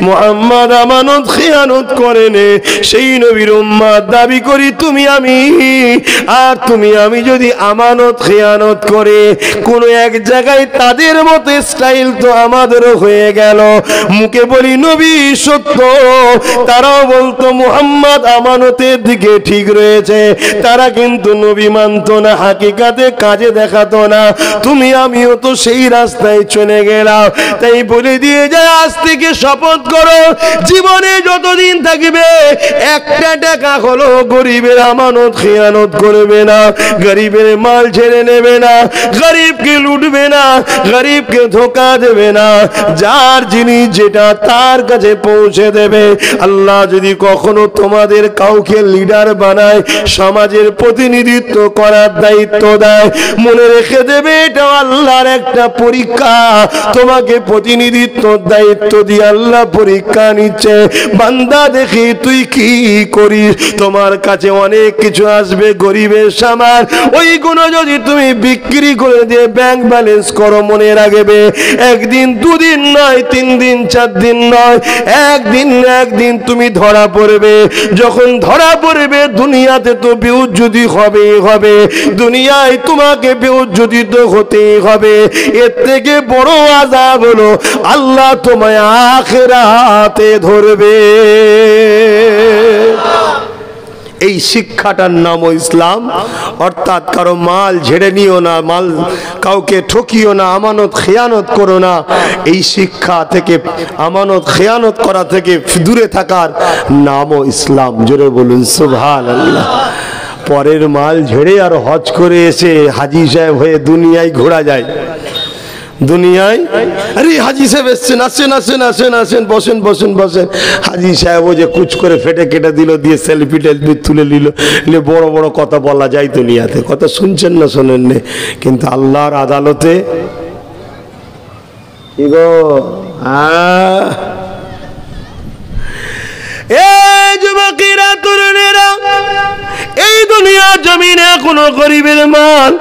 মুহাম্মদ আমানত খিয়ানত করেনি। সেই নবীর উম্মত দাবি করি তুমি আমি, আর তুমি আমি যদি আমানত খিয়ানত করে কোনো এক জায়গায় তাদের মতো স্টাইল তো আমাদেরও হয়ে গেল। মুখে বলি নবী সত্য, তারাও বলতো মুহাম্মদ আমানতের দিকে ঠিক রয়েছে, তারা কিন্তু নবী মানতো না, হাকিকাতে কাজে দেখাতো না। তুমি আমিও তো সেই রাস্তায় চলে গেলাম। তাই বলে দিয়ে যায়, আজ থেকে শপথ করো জীবনে যতদিন থাকবে একটা টাকা হলো গরিবের আমানত খিয়ানত করবে না, গরিবের মাল ছেড়ে নেবে না, গরিবকে লুটবে না, গরিবকে ধোকা দেবে না, যার জিনিস যেটা তার কাছে পৌঁছে দেবে। আল্লাহ যদি কখনো তোমাদের কাউকে লিডার বানায়, সমাজের প্রতিনিধিত্ব করার দায়িত্ব দেয়, মনে রেখে দেবে এটা আল্লাহর একটা পরীক্ষা। তোমাকে প্রতিনিধিত্ব দায়িত্ব দিয়ে আল্লাহ পরীক্ষা নিচ্ছে, বান্দা দেখি তুই কি করিস। তোমার কাছে অনেক কিছু আসবে গরিবের সামান, ওইগুলো যদি তুমি বিক্রি করে দিয়ে ব্যাংক ব্যালেন্স করো, মনে রাখবে একদিন দুদিন নয়, 3 দিন 4 দিন নয়, একদিন তুমি ধরা পড়বে। যখন ধরা পড়বে দুনিয়াতে তো বেউজ্জতি হবেই হবে, দুনিয়ায় তোমাকে বেউজ্জতিত হতেই হবে। এর থেকে বড় আযাব হলো আল্লাহ তোমায় আখিরাতে ধরবে। এই শিক্ষাটার নাম ইসলাম। অর্থাৎ কারো মাল ঝেড়ে নিও না, মাল কাউকে ঠকিও না, আমানত খেয়ানত করো না। এই শিক্ষা থেকে, আমানত খেয়ানত করা থেকে দূরে থাকার নামও ইসলাম। জোরে বলুন সুবহানাল্লাহ। পরের মাল ঝেড়ে আর হজ করে এসে হাজি সাহেব হয়ে দুনিয়ায় ঘোরা যায়। দুনিয়ায় আরে হাজি সাহেব এসছেন, আসেন আসেন আসেন আসেন, বসেন বসেন বসেন। হাজি সাহেব যে কুচ করে ফেটে কেটে দিল, দিয়ে সেলফি টেলফি তুলে নিল। বড় বড় কথা বলা যায় দুনিয়াতে, কথা শুনছেন না শোনেন না, কিন্তু আল্লাহর আদালতে কি গো যুবকেরা তরুণেরা, এই দুনিয়া জমিনে কোনো গরিবের মাল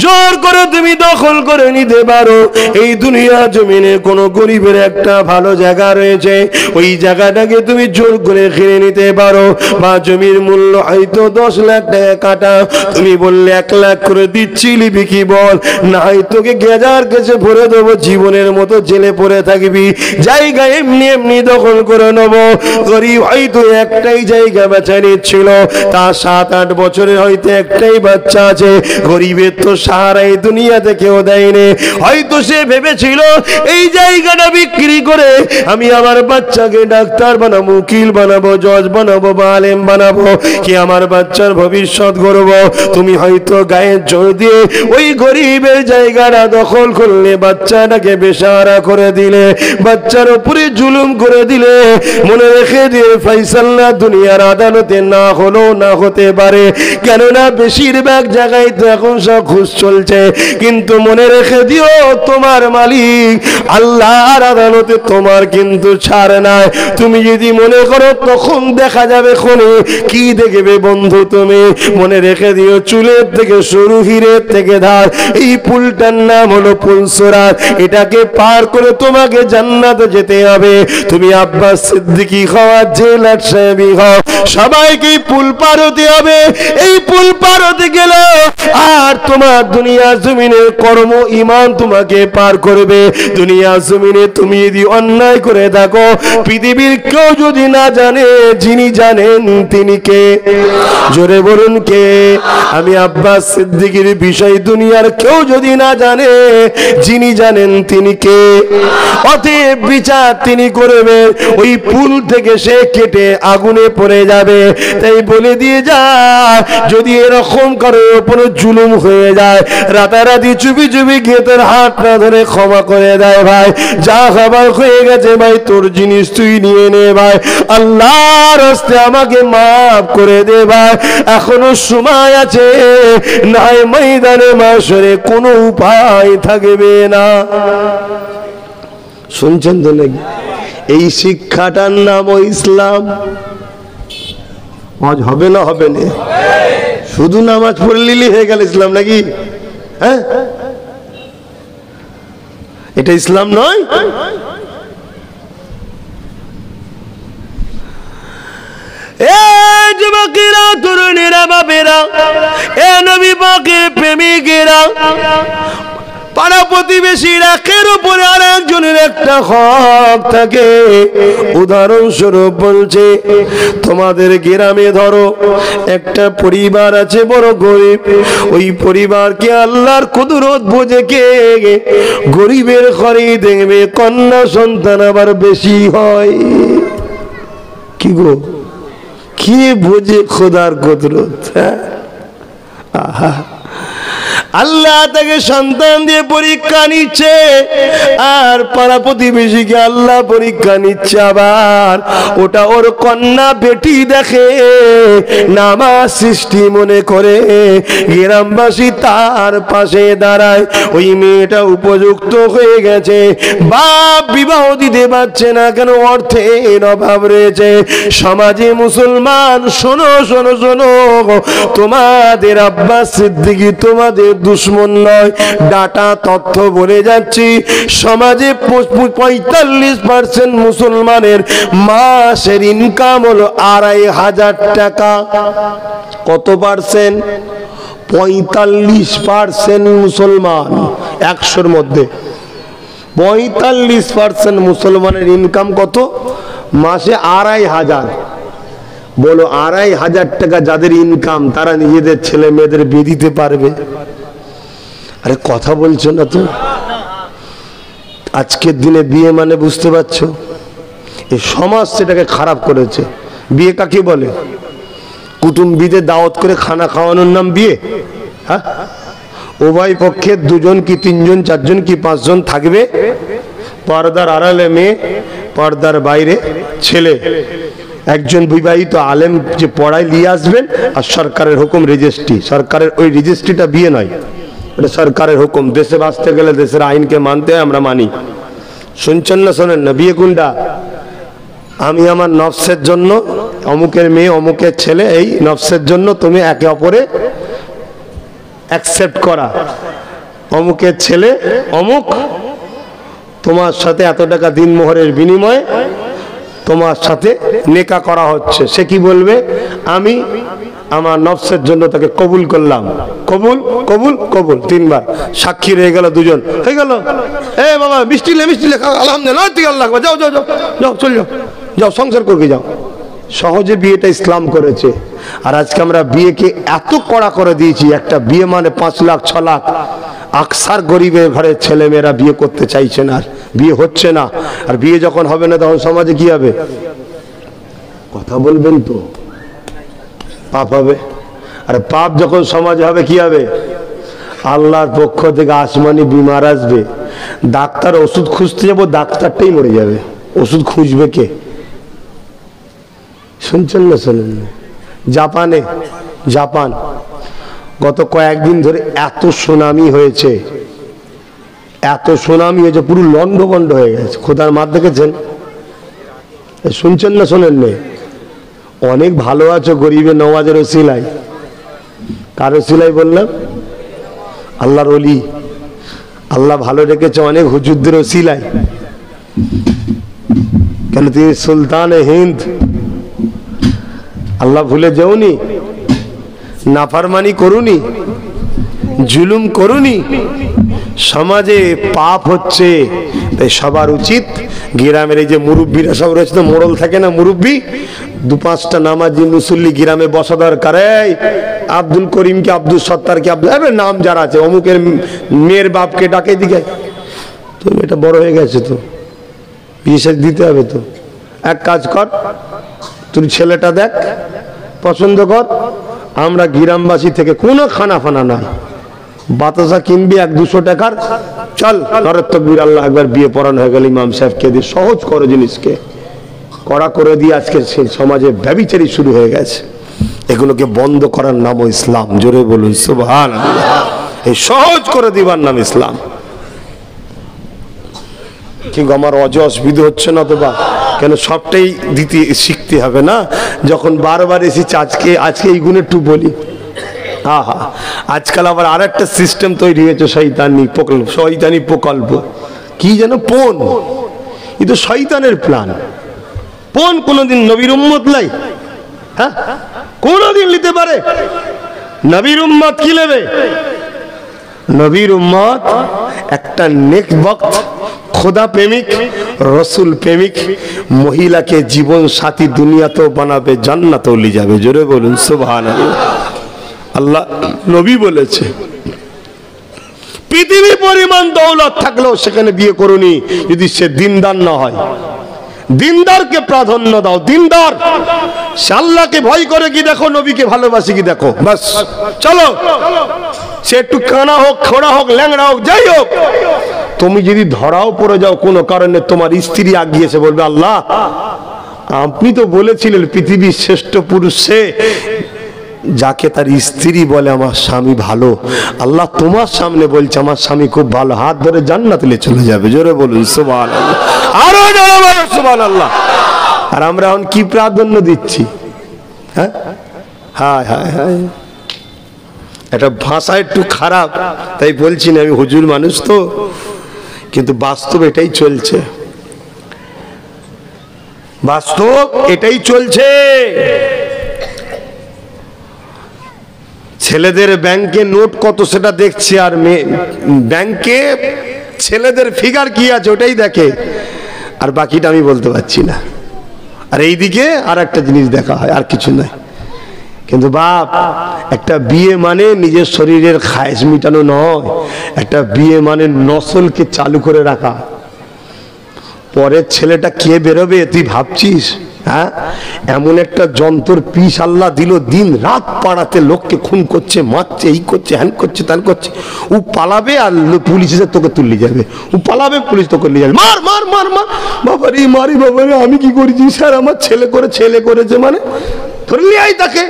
জোর করে তুমি দখল করে নিতে পারো। এই দুনিয়া জমিনে কোনো গরিবের একটা ভালো জায়গা রয়েছে, ওই জায়গাটাকে তুমি জোর করে কিনে নিতে পারো। বা জমির মূল্য হয়তো 10 লাখ টাকা কাটা, তুমি বললে 1 লাখ করে দিচ্ছি, লিবি কি বল? না, তোকে গেজার কাছে ভরে দেবো, জীবনের মতো জেলে পড়ে থাকবি, জায়গা এমনি এমনি দখল করে নেবো। গরিব হয়তো একটাই জায়গা বেচা নিচ্ছিল, তার 7-8 বছরের হয়তো একটাই বাচ্চা আছে। গরিবের তো সাহারা এই দুনিয়াতে কেউ দেয়নি। হয়তো সে ভেবেছিল এই জায়গাটা বিক্রি করে আমি আমার বাচ্চাকে ডাক্তার বানাবো, উকিল বানাবো, জজ বানাবো, আলেম বানাবো, কি আমার বাচ্চার ভবিষ্যৎ গড়ব। তুমি হয়তো গায়ের জোর দিয়ে ওই গরিবের জায়গাটা দখল করলে, বাচ্চাটাকে বেসাহারা করে দিলে, বাচ্চার উপরে জুলুম করে দিলে। মনে রেখে দিয়ে ফাইসাল জান্নাত দুনিয়ার আদালতে না হলো না হতে পারে, কেননা বেশিরভাগ জায়গায় তো এখন সব ঘুষ চলছে। কিন্তু মনে রেখে দিও, তোমার মালিক আল্লাহর আদালতে তোমার কিন্তু ছাড় নাই। তুমি যদি মনে করো তখন দেখা যাবে কোনে কি দেখবে বন্ধু, তুমি মনে রেখে দিও, চুলের থেকে সরু হিরের থেকে ধার, এই পুলটার নাম হলো পুলসরাত। এটাকে পার করে তোমাকে জান্নাতে যেতে হবে। তুমি আব্বাস সিদ্দিকী হও, জেলার সাহেবী হও, সবাইকে পুল পার হতে হবে। এই পুল পার হতে গেলে আর তোমার দুনিয়া জমিনের কর্ম ঈমান তোমাকে পার করবে। দুনিয়া জমিনে তুমি যদি অন্যায় করে থাকো, পৃথিবীর কেউ যদি না জানে, যিনি জানেন তিনি কে? জোরে বলুন কে? আমি আব্বাস সিদ্দিকীর বিষয় দুনিয়ার কেউ যদি না জানে, যিনি জানেন তিনি কে? অতএব বিচার তিনি করবে। ওই পুল থেকে সে কেটে আগুনে পড়ে যাবে। তাই বলে দিয়ে যা, যদি এরকম কারোর উপরে জুলুম হয়ে যায়, রাতারাতি চুপি চুপি গিয়ে তোর হাতটা ধরে ক্ষমা করে দেয়, ভাই যা খাবার হয়ে গেছে ভাই, তোর জিনিস তুই নিয়ে নে ভাই, আল্লাহর রাস্তায় আমাকে মাফ করে দে ভাই, এখনো সময় আছে, নাই ময়দানে মাশরে কোনো উপায় থাকবে না। শুনছেন তো নাকি? এই শিক্ষাটার নাম ইসলাম। আজ হবে না? হবে না? শুধু নামাজ পড়লেই হয়ে গেল ইসলাম নাকি? হ্যাঁ, এটা ইসলাম নয়। যুবকেরা, তরুণীরা, বাবেরা, এ নবী পাকের প্রেমিকেরা, পাড়া প্রতিবেশীর একের উপরে আর একজনের একটা হক থাকে। উদাহরণস্বরূপ বলছে, তোমাদের গ্রামে ধরো একটা পরিবার আছে বড় গরিব, ওই পরিবারকে আল্লাহর কুদরত বোঝে কে? গরিবের ঘরে দেখবে কন্যা সন্তান আবার বেশি হয়। কি গো, কি বোঝে খোদার কুদরত? আহা, আল্লাহ তাকে সন্তান দিয়ে পরীক্ষা নিচ্ছে, আর পাড়া প্রতিবেশীকে আল্লাহ পরীক্ষা নিচ্ছে। আবার ওটা ওর কন্যা বেটি দেখে, নামাজ সৃষ্টি মনে করে গ্রামবাসী তার পাশে দাঁড়ায়। ওই মেয়েটা উপযুক্ত হয়ে গেছে, বাপ বিবাহ দিতে পারছে না কেন? অর্থের অভাব রয়েছে সমাজে। মুসলমান শোনো শোনো শোনো, তোমাদের আব্বাস সিদ্দিকী তোমাদের দুশ্মন নয়। ডাটা তথ্য বলে যাচ্ছি, সমাজে 45% মুসলমানের মাসের ইনকাম হলো 2500 টাকা। কত পার্সেন্ট? 45% মুসলমান। 100-র মধ্যে 45% মুসলমানের ইনকাম কত? মাসে 2500। বলো 2500 টাকা যাদের ইনকাম, তারা নিজেদের ছেলে মেয়েদের বিয়ে দিতে পারবে? আরে কথা বলছো না তো? আজকের দিনে বিয়ে মানে বুঝতে পারছো, এই সমাজ সেটাকে খারাপ করেছে। বিয়ে কাকে বলে? কুটুম্বিদের দাওয়াত করে খানা খাওয়ানোর নাম বিয়ে? হ্যাঁ, উভয় পক্ষে 2জন কি 3জন 4জন কি 5জন থাকবে, পর্দার আড়ালে মেয়ে, পর্দার বাইরে ছেলে। একজন বিবাহিত আলেম যে পড়ায় নিয়ে আসবেন, আর সরকারের হুকুম রেজিস্ট্রি। সরকারের ওই রেজিস্ট্রিটা বিয়ে নয়, এটা সরকারের হুকুম। দেশে বাঁচতে গেলে দেশের আইনকে মানতে হয়, আমরা মানি। শুনছেন না? শোনেন না? বিয়ে কোনটা? আমি আমার নফসের জন্য, অমুকের মেয়ে অমুকের ছেলে, এই নফসের জন্য তুমি একে অপরে অ্যাকসেপ্ট করা। অমুকের ছেলে অমুক, তোমার সাথে এত টাকা দিনমোহরের বিনিময়ে তোমার সাথে নেকা করা হচ্ছে। সে কি বলবে? আমি আমার নফসের জন্য তাকে কবুল করলাম। কবুল কবুল কবুল 3 বার। সাক্ষী রয়ে গেল 2জন, হয়ে গেল। এ বাবা মিষ্টি লে মিষ্টি লে, আলহামদুলিল্লাহ, তুই আল্লাহ, যাও যাও যাও যাও, চল যাও যাও, সংসার করকে যাও। সহজে বিয়েটা ইসলাম করেছে। আর আজকে আমরা বিয়েকে এত কড়া করে দিয়েছি, একটা বিয়ে মানে 5 লাখ 6 লাখ। আকসার গরিবের ঘরের ছেলে মেয়েরা বিয়ে করতে চাইছে না, আর বিয়ে হচ্ছে না। আর বিয়ে যখন হবে না, তখন সমাজে কি হবে? কথা বলবেন তো? পাপ হবে। আর পাপ যখন সমাজে হবে, কি হবে? আল্লাহর পক্ষ থেকে আসমানি বিমার আসবে। ডাক্তার ওষুধ খুঁজতে যাবো, ডাক্তারটাই মরে যাবে। ওষুধ খুঁজবে কে? শুনছেন না শোনেন না? জাপান গত কয়েকদিন ধরে এত সুনামি হয়েছে, পুরো লন্ডভন্ড হয়ে গেছে। খোদার মাঠ দেখেছেন? শুনছেন না শোনেন না? অনেক ভালো আছো গরিবের নওয়াজের ওসিলায়। কার ওসিলায় বললাম? আল্লাহর ওলি। আল্লাহ ভালো রেখেছে অনেক হুজুরদের ওসিলায়। কেন তিনি সুলতানে হিন্দ। আল্লাহ ভুলে যাওনি, নাফরমানি করুনি, জুলুম করুনি। সমাজে পাপ হচ্ছে, তাই সবার উচিত গ্রামের এই যে মুরব্বীরা সব রয়েছে, তো মোড়ল থাকে না মুরব্বী, 2-5টা নামাজি মুসল্লি গ্রামে বসা দরকার। এই আব্দুল করিমকে, আব্দুল সত্তারকে, নাম যারা আছে, অমুকের মেয়ের বাপকে ডাকে দিকে, তো এটা বড় হয়ে গেছে, তো বিয়ে দিতে হবে। তো এক কাজ কর, তুই ছেলেটা দেখ, পছন্দ কর। আমরা গ্রামবাসী থেকে কোনো খানা ফানা নাই, বাতাসা কিনবি 100-200 টাকার, চল নরের তকবীর আল্লাহ একবার, বিয়ে পড়ানো হয়ে গেল। ইমাম সাহেবকে দিয়ে সহজ করো জিনিসকে, কড়া করে দিয়ে আজকে সমাজে ব্যভিচারী শুরু হয়ে গেছে। এগুলোকে বন্ধ করার নামও ইসলাম। জোরে বলুন সুবহানাল্লাহ। এই সহজ করে দিবার নাম ইসলাম। কিন্তু আমার অসুবিধা হচ্ছে না তো বা, কেন সবটাই দিতে শিখতে হবে না? যখন বারবার এসেছি, আজকে এই গুণে একটু বলি। আজকাল আবার আরেকটা সিস্টেম তৈরি হয়েছে, শয়তানি প্রকল্প। কি যেন পণ, এ তো শয়তানের প্ল্যান। পণ কোনদিন নবীর উম্মত লাই? হ্যাঁ, কোনদিন নিতে পারে? নবীর উম্মত কি নেবে? নবীর উম্মত একটা নেক বক্ত, খোদা প্রেমিক, রসুল প্রেমিক মহিলাকে জীবন সাথী দুনিয়াতেও বানাবে, জান্নাতেও নিয়ে যাবে। জোরে বলুন সুবহানাল্লাহ। আল্লাহ নবী বলেছে, পৃথিবী পরিমাণ দৌলত থাকলেও সেখানে বিয়ে করুনি যদি সে দিনদার না হয়। দিনদারকে প্রাধান্য দাও। দিনদার সে আল্লাহকে ভয় করে কি দেখো, নবীকে ভালোবাসে কি দেখো, বাস চলো। সে একটু কানা হোক, খোড়া হোক, ল্যাংড়া হোক, যাই হোক, তুমি যদি ধরাও পড়ে যাও কোনো কারণে, তোমার স্ত্রী আগিয়েছে, বলবে আল্লাহ আপনি তো বলেছিলেন পৃথিবীর শ্রেষ্ঠ পুরুষ সে যাকে তার স্ত্রী বলে আমার স্বামী ভালো। আল্লাহ তোমার সামনে বলছে আমার স্বামী খুব ভালো, হাত ধরে জান্নাতে চলে যাবে। জোরে বলুন সুবহানাল্লাহ, আরো জোরে বলুন সুবহানাল্লাহ। আর আমরা এখন কি প্রাধান্য দিচ্ছি? হ্যাঁ, হায় হায় হায়, এটা ভাষা একটু খারাপ তাই বলছি না, আমি হুজুর মানুষ তো, কিন্তু বাস্তব এটাই চলছে। বাস্তব এটাই চলছে। ছেলেদের ব্যাংকে নোট কত সেটা দেখছে, আর ব্যাংকে ছেলেদের ফিগার কি আছে ওটাই দেখে, আর বাকিটা আমি বলতে পারছি না। আর এইদিকে আর একটা জিনিস দেখা হয়, আর কিছু নয়। কিন্তু বাপ, একটা বিয়ে মানে নিজের শরীরের খায়েশ মিটানো নয়, একটা বিয়ে মানে নসলকে চালু করে রাখা। পরের ছেলেটা কে বেরোবে তুই ভাবছিস? হ্যাঁ, এমন একটা যন্ত্র পিস আল্লাহ দিল, দিন রাত পাড়াতে লোককে খুন করছে, মারছে, এই করছে, হ্যান করছে, ত্যান করছে। ও পালাবে আর পুলিশ এসে তোকে তুললে যাবে। ও পালাবে, পুলিশ তোকে নিয়ে যাবে, মার মার মার মার। বাবারে মারি, বাবারে আমি কি করেছি স্যার? আমার ছেলে করেছে মানে ধরে নিয়ে আয় তাকে,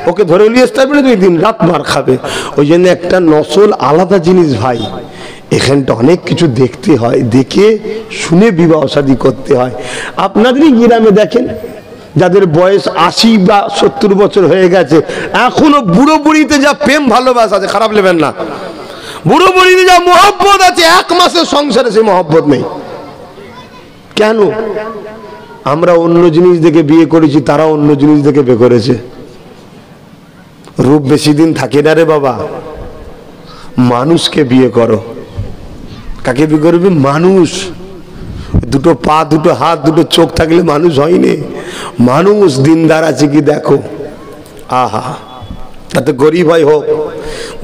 ওকে ধরে নিয়ে আসতে হবে না, তুমি দিন রাত মার খাবে। ওই জন্য একটা নসল আলাদা জিনিস ভাই। এখানটা অনেক কিছু দেখতে হয়, দেখে শুনে বিবাহ শাদী করতে হয়। আপনাদেরই গ্রামে দেখেন, যাদের বয়স 80 বা 70 বছর হয়ে গেছে, এখনো বুড়ো বুড়িতে যা প্রেম ভালোবাসা আছে, খারাপ নেবেন না, বুড়ো বুড়িতে যা মহব্বত আছে, 1 মাসের সংসারে সেই মহব্বত নেই। কেন? আমরা অন্য জিনিস দেখে বিয়ে করেছি, তারা অন্য জিনিস দেখে বিয়ে করেছে। রূপ বেশি দিন থাকে না রে বাবা। মানুষকে বিয়ে করো। কাকে বিয়ে করবে? মানুষ। দুটো পা, দুটো হাত, দুটো চোখ থাকলে মানুষ হয়নি। মানুষ দিনদার আছে কি দেখো। আহা, তাতে গরিব হয় হোক,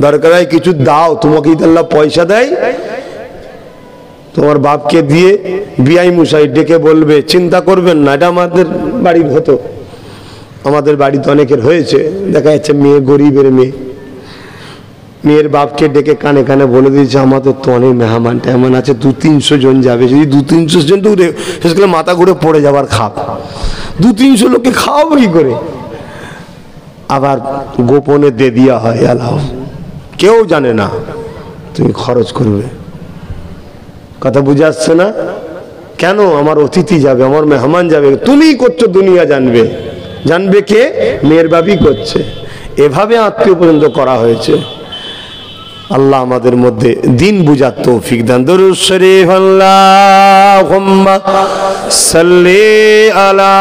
দরকার হয় কিছু দাও, তোমাকে আল্লাহ পয়সা দেয়, তোমার বাপকে দিয়ে বিআই মশাই ডেকে বলবে চিন্তা করবেন না, এটা আমাদের বাড়ির হতো, আমাদের বাড়িতে অনেকের হয়েছে। দেখা যাচ্ছে মেয়ে, গরিবের মেয়ে, মেয়ের বাপকে ডেকে কানে কানে বলে দিয়েছে আমাদের তো অনেক মেহমান টেহমান আছে, 200-300 জন যাবে, যদি 200-300 জন তো শেষ করে মাথা ঘুরে পড়ে যাবার খাপ। 200-300 লোককে খাওয়াবো কি করে? আবার গোপনে দিয়ে দেওয়া হয়, আলাও কেউ জানে না, তুমি খরচ করবে। কথা বুঝে আসছে না? কেন? আমার অতিথি যাবে, আমার মেহমান যাবে, তুমিই করছো, দুনিয়া জানবে। জানবে কে? মেয়ের বাবি করছে। এভাবে আত্মীয় পর্যন্ত করা হয়েছে। আল্লাহ আমাদের মধ্যে দিন বুঝার তৌফিক দান। দরুদ শরীফ আল্লাহুম্মা সাল্লি আলা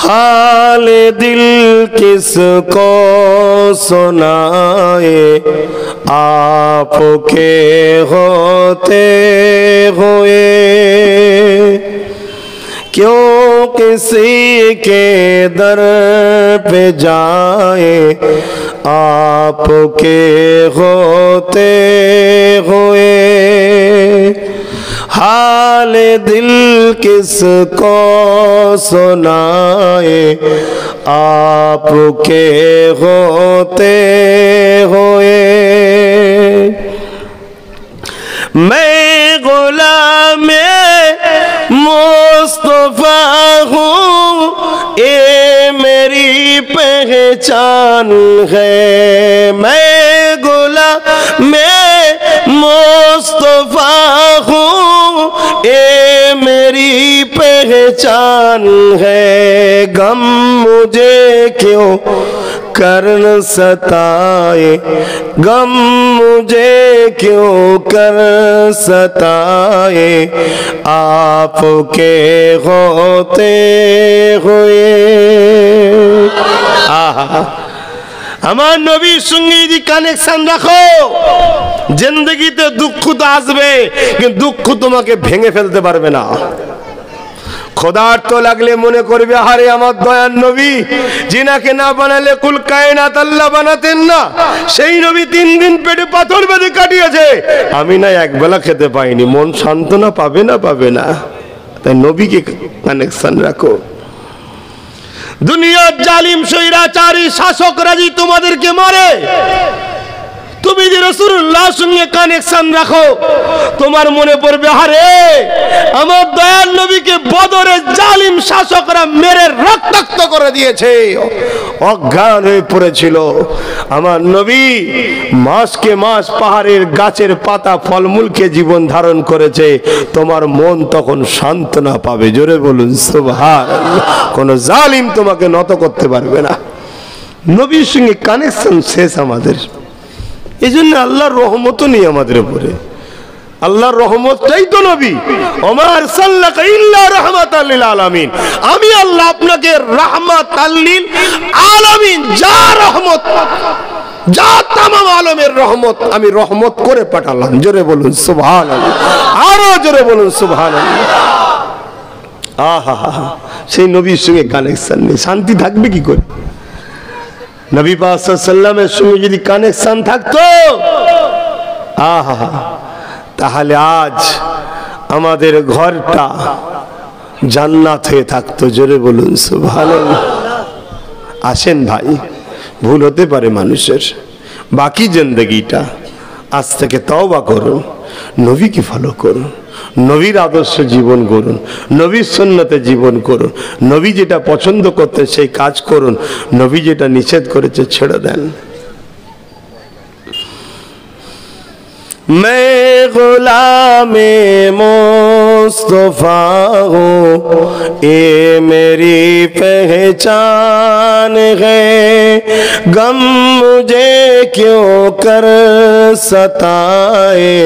हाल दिल किसको सुनाए, आपके होते हुए क्यों किसी के दर पे जाए, आपके होते हुए हाल दिल किसको सुनाए, आपके होते हुए मैं गुलाम मुस्तफा हूँ, ये मेरी पहचान है। मैं गुलाम मुस्तफा हूँ, ये मेरी पहचान है। गम मुझे क्यों करन सताए, गम मुझे क्यों कर सताए, आपके होते हुए। আমার নবীর সঙ্গে যদি কানেকশন রাখো, জিন্দেগিতে দুঃখ তো আসবে, কিন্তু দুঃখ তোমাকে ভেঙে ফেলতে পারবে না। খোদার তো লাগলে মনে করবে, আরে আমার দয়ার নবী, জিনাকে না বানালে কুল কায়নাত আল্লাহ বানাতেন না। সেই নবী 3 দিন পেটে পাথর বেঁধে কাটিয়েছে, আমি না একবেলা খেতে পাইনি। মন সান্ত্বনা পাবে না? পাবে না। তাই নবীকে কানেকশন রাখো। দুনিয়ার জালিম স্বৈরাচারী শাসকরা যদি তোমাদেরকে মারে, তুমি যে রাসূলুল্লাহর সঙ্গে কানেকশন রাখো, তোমার মনে পড়বে, আরে আমার দয়াল নবীকে বদরের জালিম শাসকরা মেরে রক্তাক্ত করে দিয়েছে, অজ্ঞান হয়ে পড়েছিল। আমার নবী মাসকে মাস পাহাড়ের গাছের পাতা ফলমূলকে জীবন ধারণ করেছে। তোমার মন তখন সান্ত্বনা পাবে। জোরে বলুন সুবহানাল্লাহ। কোন জালিম তোমাকে নত করতে পারবে না। নবীর সঙ্গে কানেকশন শেষ আমাদের। এই জন্য আল্লাহর রহমতও নেই আমাদের উপরে। আল্লাহর রহমতটাই তো নবী, ওমা আরসালনাকা ইল্লা রাহমাতাল লিল আলামিন। আমি আল্লাহ আপনাকে রাহমাতাল লিল আলামিন, যা রহমত, যা তামাম আলমের রহমত, আমি রহমত করে পাঠালাম। জোরে বলুন সুবহানাল্লাহ, আরো জোরে বলুন সুবহানাল্লাহ। আহা, সেই নবীর সঙ্গে কানেকশন নেই, শান্তি থাকবে কি করে? নবী পাক সাল্লাল্লাহু আলাইহি ওয়াসাল্লামের সঙ্গে যদি কানেকশন থাকতো, আহা, তাহলে আজ আমাদের ঘরটা জান্নাত হয়ে থাকতো। জোরে বলুন সুবহানাল্লাহ। আসেন ভাই, ভুল হতে পারে মানুষের। বাকি জিন্দেগিটা আজ থেকে তওবা করুন, নবীকে ফলো করুন, নবীর আদর্শ জীবন করুন, নবীর সুন্নতে জীবন করুন। নবী যেটা পছন্দ করতেন সেই কাজ করুন, নবী যেটা নিষেধ করেছে ছেড়ে দেন। मैं गुलामे मुस्तफा हूँ, ये मेरी पहचान है। गम मुझे क्यों कर सताए,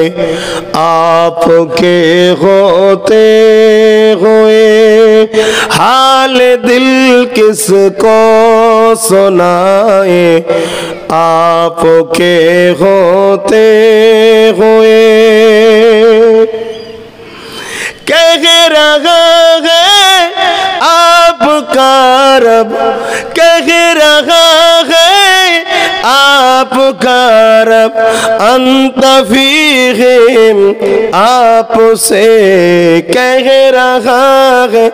आपके होते हुए हाल दिल किसको सुनाए, आपके होते हुए कह रहा है आपका रब, कह रहा है आपका रब अंत फीहिम आपसे कह रहा है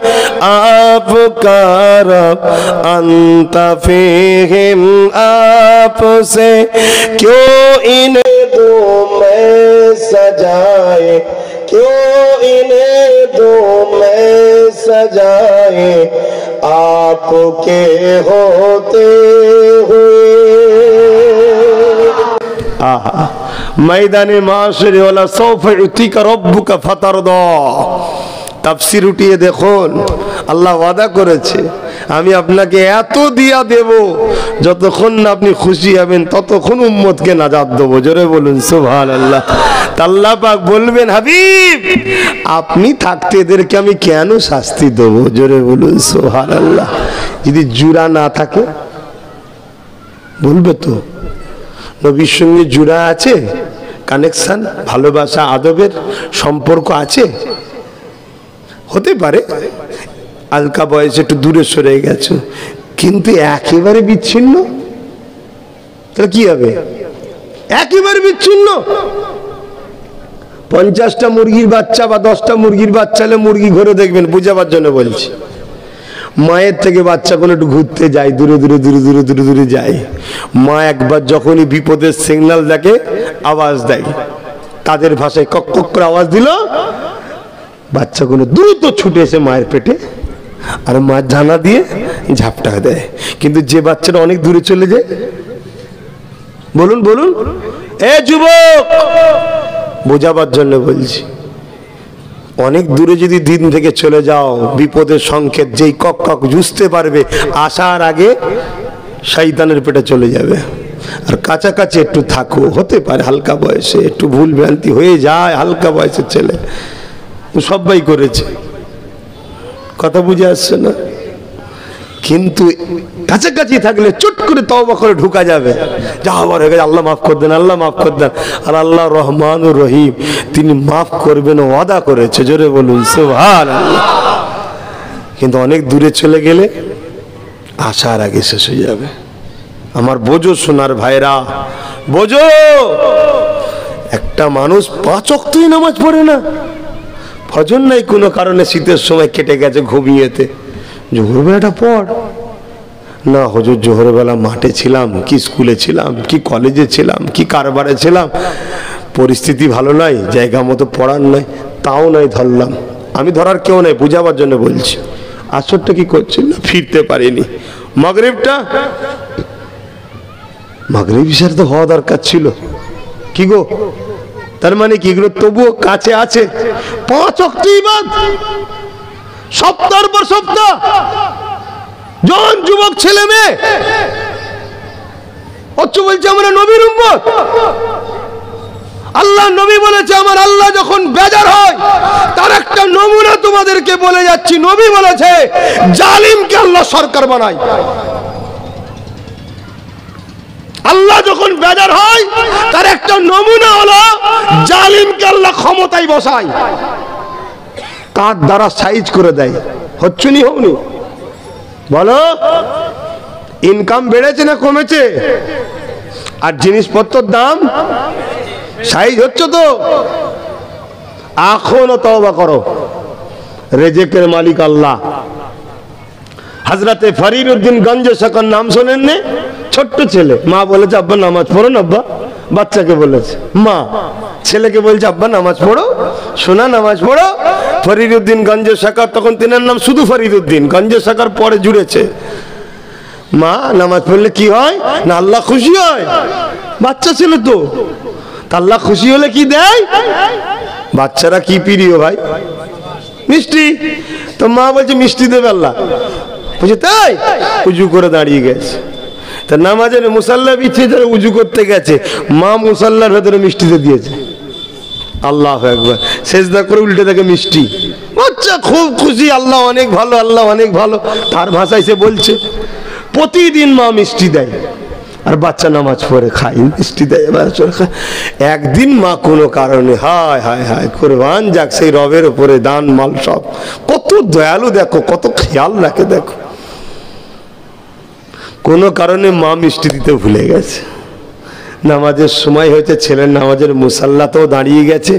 आपका रब अंत फीहिम आपसे क्यों इन्हें दो मैं सजाए क्यों इन्हें दो मैं सजाए आपके होते हुए। आहा मैदाने माशरे वाला सौफ युतिका रब्बुका फतरदा তাফসীর উঠিয়ে দেখুন আল্লাহ ওয়াদা করেছে আমি আপনাকে এত দিয়া দেব যতক্ষণ না আপনি খুশি হবেন ততক্ষণ উম্মতকে নাজাত দেব। জোরে বলুন সুবহানাল্লাহ। আল্লাহ পাক বলবেন হাবিব আপনি থাকতে এদেরকে আমি কেন শাস্তি দেব? জোরে বলুন সুবহানাল্লাহ। যদি জুরা না থাকে বলবে তো নবীর সঙ্গে জুরা আছে, কানেকশন, ভালোবাসা, আদবের সম্পর্ক আছে, হতে পারে আলকা বয়সে একটু দূরে সরে গেছে, কিন্তু একেবারে বিচ্ছিন্ন তাহলে কি হবে? একেবারে বিচ্ছিন্ন 50টা মুরগির বাচ্চা বা 10টা মুরগির বাচ্চা হলে মুরগি ঘরে দেখবেন, বুঝাবার জন্য বলছি। মায়ের থেকে বাচ্চা কোনো একটু ঘুরতে যায়, দূরে দূরে দূরে দূরে দূরে দূরে যায়। মা একবার যখনই বিপদের সিগন্যাল দেখে আওয়াজ দেয়, তাদের ভাষায় কক কক করে আওয়াজ দিল, বাচ্চাগুলো দ্রুত ছুটে এসে মায়ের পেটে আর মা জানা দিয়ে ঝাপটা দেয়। কিন্তু যে বাচ্চাটা অনেক দূরে চলে যায়, বলুন বলুন এ যুবক, বোঝাবার জন্য বলছি, অনেক দূরে যদি দিন থেকে চলে যাও বিপদের সংকেত যেই কক কক বুঝতে পারবে আসার আগে শয়তানের পেটে চলে যাবে। আর কাছাকাছি একটু থাকো, হতে পারে হালকা বয়সে একটু ভুল ভ্রান্তি হয়ে যায়, হালকা বয়সের ছেলে সবাই করেছে, কথা বুঝে আসছে না? কিন্তু কাছাকাছি থাকলে চট করে তওবা করে ঢুকা যাবে, যা হবার হয়ে গেছে, আল্লাহ মাফ করে দেন, আল্লাহ মাফ করে দেন। আর আল্লাহ রহমানুর রহিম, তিনি মাফ করবেন ওয়াদা করেছে। জোরে বলুন সুবহানাল্লাহ। কিন্তু অনেক দূরে চলে গেলে আসার আগে শেষ হয়ে যাবে। আমার বোঝো সোনার ভাইরা, বোঝো, একটা মানুষ 5 ওয়াক্তই নামাজ পড়ে না, ফজর নাই কোনো কারণে, শীতের সময় কেটে গেছে ঘুমিয়েতে, জোহর বেলাটা পড় না। হুজুর জোহর বেলা মাঠে ছিলাম, কি স্কুলে ছিলাম, কি কলেজে ছিলাম, কি কারবারে ছিলাম, পরিস্থিতি ভালো নয়, জায়গা মতো পড়ার নয়, তাও নয় ধরলাম। আমি ধরার কেউ নাই, বুঝাবার জন্য বলছি। আসরটা কি করছিল, ফিরতে পারিনি। মাগরিব ইশার তো হওয়া দরকার ছিল, কি গো? তার মানে কি এগুলো তবুও কাছে আছে? 5 ওয়াক্ত ইবাদত সপ্তাহের পর সপ্তাহ, জন যুবক ছেলে মেয়ে অথচ বলছে আমরা নবীর উম্মত। আল্লাহ নবী বলেছে আমার আল্লাহ যখন বেজার হয় তার একটা নমুনা তোমাদেরকে বলে যাচ্ছি। নবী বলেছে জালিমকে আল্লাহ সরকার বানায়। আল্লাহ যখন বেজার হয় তার একটা নমুনা হলো জালিমকে আল্লাহ ক্ষমতায় বসায়, কাঁধ দ্বারা সাইজ করে দেয়। হচ্ছে নি হওনি? বলো, ইনকাম বেড়েছে না কমেছে? আর জিনিসপত্রের দাম সাইজ হচ্ছে তো? এখনো তওবা করো, রেজেকের মালিক আল্লাহ। হযরতে ফরিদউদ্দিন গঞ্জ শকর নাম শোনেন নে? ছোট্ট ছেলে, মা বলেছে আব্বা নামাজ পড়ো না। আব্বা বাচ্চাকে বলেছে, মা ছেলেকে বলছে আব্বা নামাজ পড়ো, শোনা নামাজ পড়ো। ফরিদউদ্দিন গঞ্জ শকর, তখন তিনার নাম শুধু ফরিদউদ্দিন, গঞ্জ শকর পরে জুড়েছে। মা নামাজ পড়লে কি হয় না? আল্লাহ খুশি হয়। বাচ্চা ছিল তো, আল্লাহ খুশি হলে কি দেয়? বাচ্চারা কি প্রিয় ভাই? মিষ্টি। তো মা বলছে মিষ্টি দেবে আল্লাহ, বুঝে তাই উজু করে দাঁড়িয়ে গেছে। তা নামাজের মুসাল্লা বিছিয়ে যারা উজু করতে গেছে, মা মুসাল্লার ভেতরে মিষ্টিতে দিয়েছে। আল্লাহু আকবার। সেজদা করে উল্টে দেখে মিষ্টি। বাচ্চা খুব খুশি, আল্লাহ অনেক ভালো, আল্লাহ অনেক ভালো। তার ভাষায় সে বলছে প্রতিদিন মা মিষ্টি দেয় আর বাচ্চা নামাজ পড়ে খায়, মিষ্টি দেয়। একদিন মা কোনো কারণে, হায় হায় হায়, কুরবান যাক সেই রবের উপরে দান মাল সব, কত দয়ালু দেখো, কত খেয়াল রাখে দেখো। কোনো কারণে মা মিষ্টি দিতে ভুলে গেছে। নামাজের সময় হয়েছে, ছেলের নামাজের মুসাল্লাতেও দাঁড়িয়ে গেছে।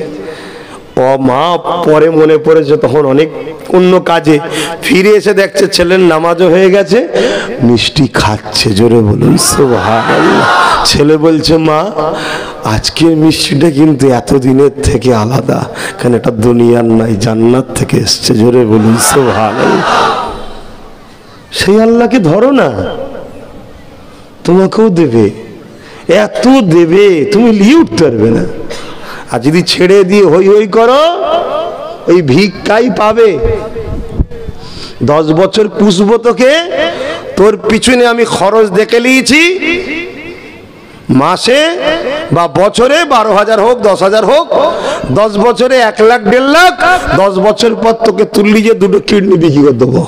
ও মা পরে মনে পড়েছে তখন অনেক অন্য কাজে, ফিরে এসে দেখছে ছেলের নামাজও হয়ে গেছে, মিষ্টি খাচ্ছে। জোরে বলুন সুবহানাল্লাহ। ছেলে বলছে মা আজকের মিষ্টিটা কিন্তু এতদিনের থেকে আলাদা, কেন এটা দুনিয়ার নাই, জান্নাত থেকে এসছে। জোরে বলুন সুবহানাল্লাহ। সেই আল্লাহকে ধরো না, তোমাকেও দেবে, এত দেবে তুমি নিয়ে উঠতে পারবে না। আর যদি ছেড়ে দিয়ে হই হই করো ওই ভিক্ষাই পাবে। 10 বছর পুষবো তোকে, তোর পিছনে আমি খরচ দেখে নিয়েছি, মাসে বা বছরে 12,000 হোক 10,000 হোক, 10 বছরে 1 লাখ 1.5 লাখ, 10 বছর পর তোকে তুললি যে 2টো কিডনি বিক্রি করে দেবো।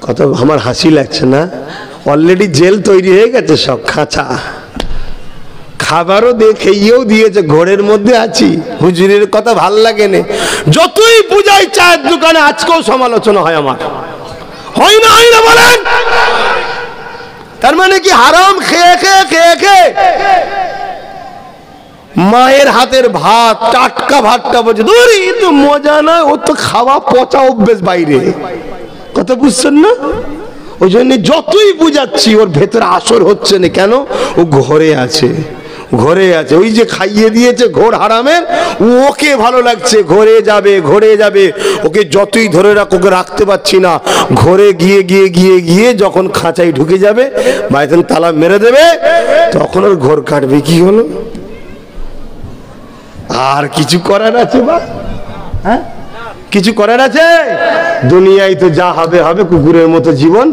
কত আমার হাসি লাগছে না? অলরেডি জেল তৈরি হয়ে গেছে, সব খাঁচা, খাবারও খেয়েও দিয়েছে, ঘোরের মধ্যে আছি। হুজুরের কথা ভাল লাগে না, যতই পূজাই চায়ের দোকানে আজকেও সমালোচনা হয় আমার, হয় না হয় না বলেন? তার মানে কি হারাম খেয়ে খেয়ে খেয়ে খেয়ে মায়ের হাতের ভাত, টাটকা ভাতটা বলছে দূর, এ তো মজা না, ও তো খাওয়া পচা অভ্যেস বাইরে। কথা বুঝছেন না? ওই জন্য যতই বুঝাচ্ছি ওর ভেতরে আসর হচ্ছে না। কেন? ও ঘরে আছে, ঘরে আছে। ওই যে খাইয়ে দিয়েছে ঘোর হারামের, ওকে ভালো লাগছে, ঘরে যাবে ঘরে যাবে। ওকে যতই ধরে রাখ, ওকে রাখতে পারছি না। ঘরে গিয়ে গিয়ে গিয়ে গিয়ে যখন খাঁচায় ঢুকে যাবে, বাইতেন তালা মেরে দেবে, তখন ওর ঘোর কাটবে। কি হলো? আর কিছু করার আছে বা? হ্যাঁ, কিছু করার আছে? দুনিয়ায় তো যা হবে হবে, কুকুরের মতো জীবন।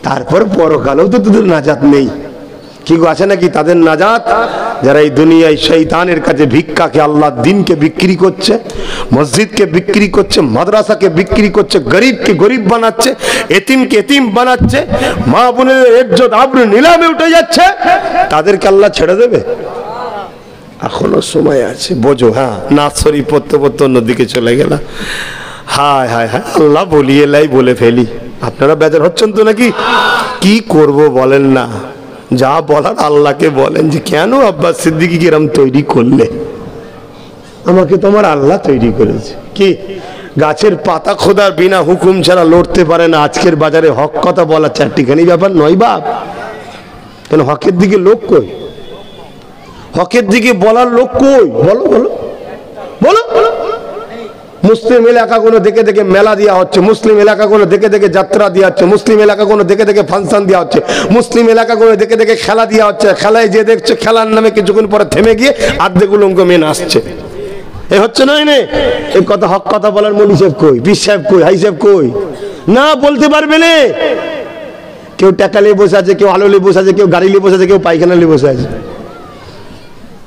তারপর পরকালেও তো তোদের নাজাত নেই। কি গো, আছে নাকি তাদের নাজাত? যারা এই দুনিয়ায় শয়তানের কাছে ভিক্ষাকে, আল্লাহর দ্বীনকে বিক্রি করছে, মসজিদকে বিক্রি করছে, মাদ্রাসাকে বিক্রি করছে, গরিবকে গরিব বানাচ্ছে, এতিমকে এতিম বানাচ্ছে, মা বোনের ইজ্জত আবরু নিলামে উঠে যাচ্ছে, তাদেরকে আল্লাহ ছেড়ে দেবে? এখনো সময় আছে, বোঝো। হ্যাঁ, নাচ শরীফ পড়তে পড়তে অন্যদিকে চলে গেল। হায় হায় হায়, আল্লাহ বলিয়ে লাই বলে ফেলি। আপনারা বেজার হচ্ছেন তো নাকি? কি করব বলেন না? যা বলার আল্লাহকে বলেন যে কেন আব্বাস সিদ্দিকী কিরম তৈরি করলে? আমাকে তোমার আল্লাহ তৈরি করেছে। কি গাছের পাতা খোদার বিনা হুকুম ছাড়া লড়তে পারে না। আজকের বাজারে হক কথা বলা চারটিখানি ব্যাপার নয় বাপ। কেন হকের দিকে লোক কই? হকের দিকে বলার লোক কই? বলো বলো বলো। মুসলিম এলাকাগুলো দেখে দেখে মেলা দেওয়া হচ্ছে, মুসলিম এলাকাগুলো দেখে দেখে যাত্রা দেওয়া হচ্ছে, মুসলিম এলাকাগুলো দেখে দেখে ফাংশন দেওয়া হচ্ছে, মুসলিম এলাকাগুলো দেখে দেখে খেলা দেওয়া হচ্ছে। খেলায় যে দেখছে, খেলার নামে কিছুক্ষণ পরে থেমে গিয়ে আর্ধেকগুলো অঙ্ক মেন আসছে। এ হচ্ছে নয় নে? এই কথা হক কথা বলার মলি সাহেব কই, পীর সাহেব কই, হাই সাহেব কই? না বলতে পারবে না। কেউ টাকা নিয়ে বসে আছে, কেউ আলো নিয়ে বসে আছে, কেউ গাড়ি নিয়ে বসে আছে, কেউ পায়খানা নিয়ে বসে আছে।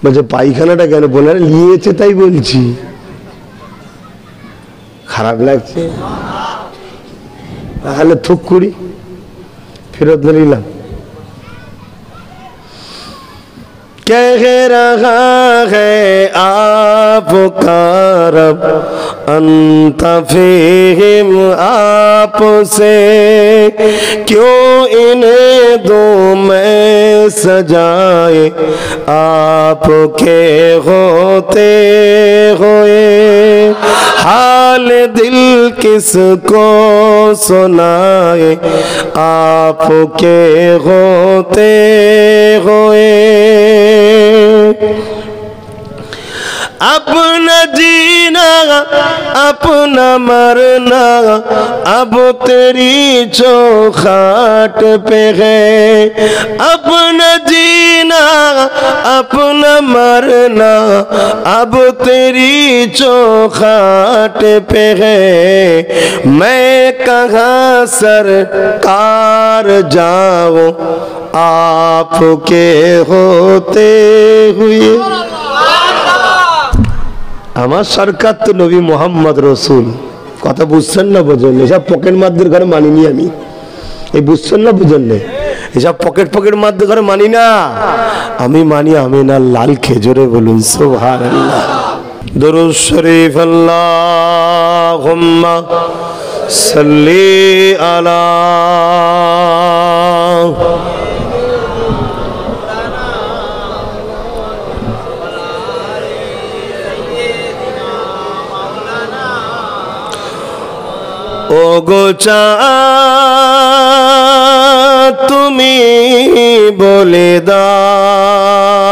বলছে পায়খানাটা কেন? বলে নিয়েছে তাই বলছি। খারাপ লাগছে? তাহলে থুক করি, ফেরত নিলাম। कह रहा है आपका रब अंत फीहिम आपसे, क्यों इन्हें दो मैं सजाए आपके होते हुए, हाल दिल किसको सुनाए आपके होते हुए। अपना जीना अपना मरना अब तेरी चौखट पे है, अपना जीना अपना मरना अब तेरी चौखट पे है, मैं कहाँ सरकार जाऊं आपके होते हुए। আমার সরকার তো নবী মোহাম্মদ রসুল। কথা বুঝছেন না? বোঝেন? এসব পকেট মারদের ঘরে মানিনি আমি। এই বুঝছেন না? বুঝেন না? এসব পকেট পকেট মারদের ঘরে মানি না আমি। মানি আমিনার লাল খেজুরে। বলুন সুবহানাল্লাহ। দরুদ শরীফ আল্লাহুম্মা সাল্লি আলা ও গো চাঁদ তুমি বলে দাও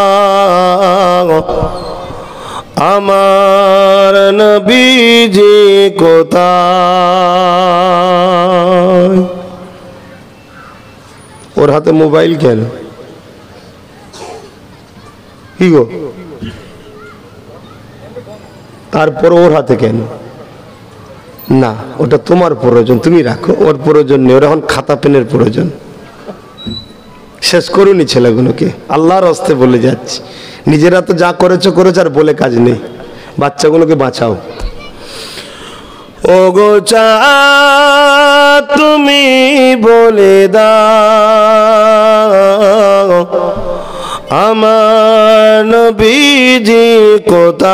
আমার নবীজি কোথায়? ওর হাতে মোবাইল কেন? কি গো, তারপর ওর হাতে কেন? না, ওটা তোমার প্রয়োজন, তুমি রাখো, ওর প্রয়োজন নেই। ওর এখন খাতা পেনের প্রয়োজন। শেষ করুনি ছেলেগুলোকে, আল্লাহর হস্তে বলে যাচ্ছি। নিজেরা তো যা করেছো করেছো, আর বলে কাজ নেই। বাচ্চাগুলোকে বাঁচাও। ও গো চাঁদ তুমি বলে দাও আমার নবীজি কোথায়?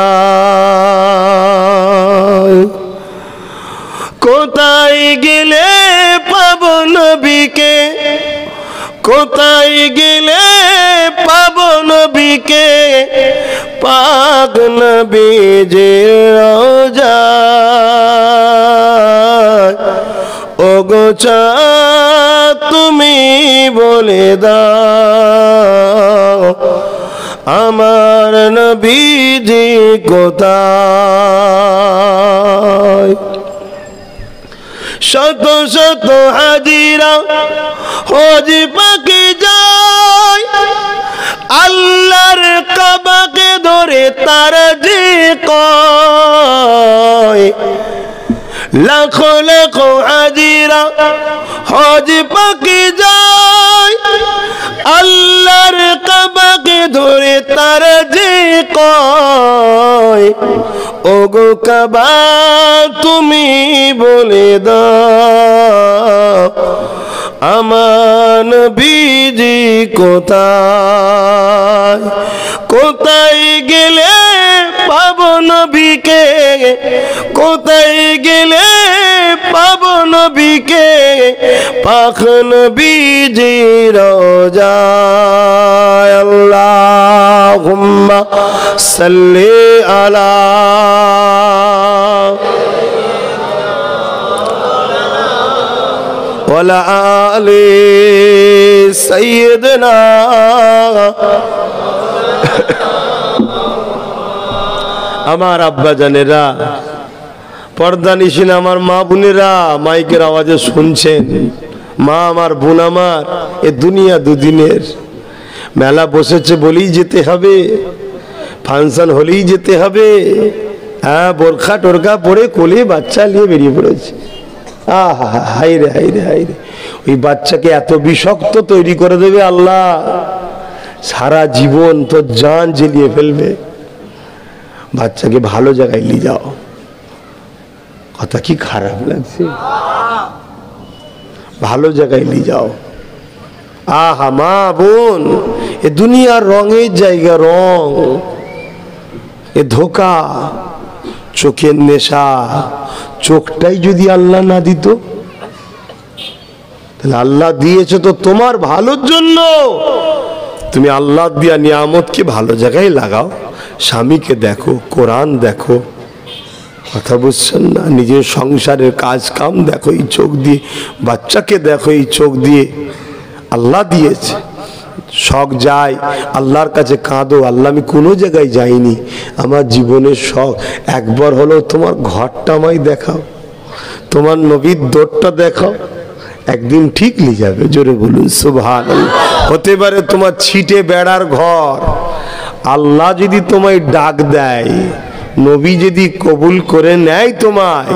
কোথায় গেলে পাবো নবীকে? কোথায় গেলে পাবো নবীকে? পাক নবীজির রওজায়। ও গো চাঁদ তুমি বলে দাও আমার নবীজি কোথায়? শত শত হাজিরা হজ পাকে যায়, আল্লাহর কাবাকে ধরে তারা যে কয়। লাখো লাখো হাজিরা হজ পাকে যায়, আল্লাহর কাবাকে ধরে তারা যে কয়। ও গো কাবা তুমি বলে দাও আমার নবীজি কোথায়? কোথায় গেলে পাবো নবীকে? কোথায় গেলে পাবো নবীকে? পাক নবীজির রওজায়। আল্লাহুম্মা সাল্লি আলা ওয়ালা আলি সাইয়্যিদিনা। আমার আব্বা জানেরা, পর্দানিশীন আমার মা বোনেরা, মাইকের আওয়াজে শুনছেন, মা আমার বোন আমার, এ দুনিয়া দুদিনের। মেলা বসেছে বলেই যেতে হবে, ফাংশন হলেই যেতে হবে। হ্যাঁ, বোরখা টোরখা পরে কোলে বাচ্চা নিয়ে বেরিয়ে পড়েছে। আহা, হাই রে হাই রে হাই রে, ওই বাচ্চাকে এত বিষাক্ত তৈরি করে দেবে আল্লাহ, সারা জীবন তোর জান জ্বেলিয়ে ফেলবে। বাচ্চাকে ভালো জায়গায় নিয়ে যাও। কথা কি খারাপ লাগছে? ভালো জায়গায় নিয়ে যাও। আহা মা বোন, এ দুনিয়ার রঙের জায়গা, রং, এ ধোকা, চোখের নেশা। চোখটাই যদি আল্লাহ না দিত, তাহলে আল্লাহ দিয়েছে তো তোমার ভালোর জন্য। তুমি আল্লাহ দিয়া নিয়ামতকে ভালো জায়গায় লাগাও। স্বামীকে দেখো, কোরআন দেখো, কথা বুঝছেন না? নিজের সংসারের কাজ কাম দেখো এই চোখ দিয়ে, বাচ্চাকে দেখো এই চোখ দিয়ে। আল্লাহ দিয়েছে, শখ যায় আল্লাহর কাছে কাঁদো, আল্লাহ আমি কোনো জায়গায় যাইনি, আমার জীবনের শখ একবার হলো তোমার ঘরটা আমায় দেখাও, তোমার নবীর দৌড়টা দেখাও, একদিন ঠিক নিয়ে যাবে। জোরে বলুন সুবহানাল্লাহ। হতে পারে তোমার ছিটে বেড়ার ঘর, আল্লাহ যদি তোমায় ডাক দেয়, নবী যদি কবুল করে নেয় তোমায়,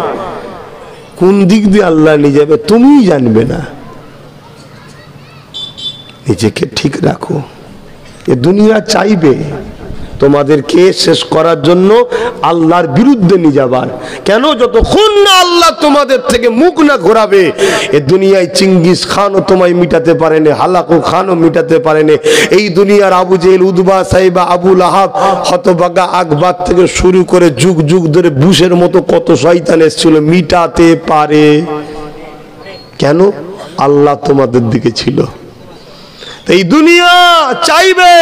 কোন দিক দিয়ে আল্লাহ নিয়ে যাবে তুমিই জানবে না। নিজেকে ঠিক রাখো। এ দুনিয়া চাইবে তোমাদেরকে শেষ করার জন্য, আল্লাহর বিরুদ্ধে নিয়ে যাবার। কেন? যতক্ষণ না আল্লাহ তোমাদের থেকে মুখ না ঘোরাবে, এ দুনিয়ায় চিঙ্গিস খানও তোমায় মিটাতে পারেনি, হালাকু খানও মিটাতে পারেনি। এই দুনিয়ার আবু জেহেল, উদবা, সাইবা, আবু লাহাব, হতভাগা আকবর থেকে শুরু করে যুগ যুগ ধরে বুশের মতো কত শয়তান এসেছিল, মিটাতে পারে। কেন? আল্লাহ তোমাদের দিকে ছিল। এই দুনিয়া চাইবে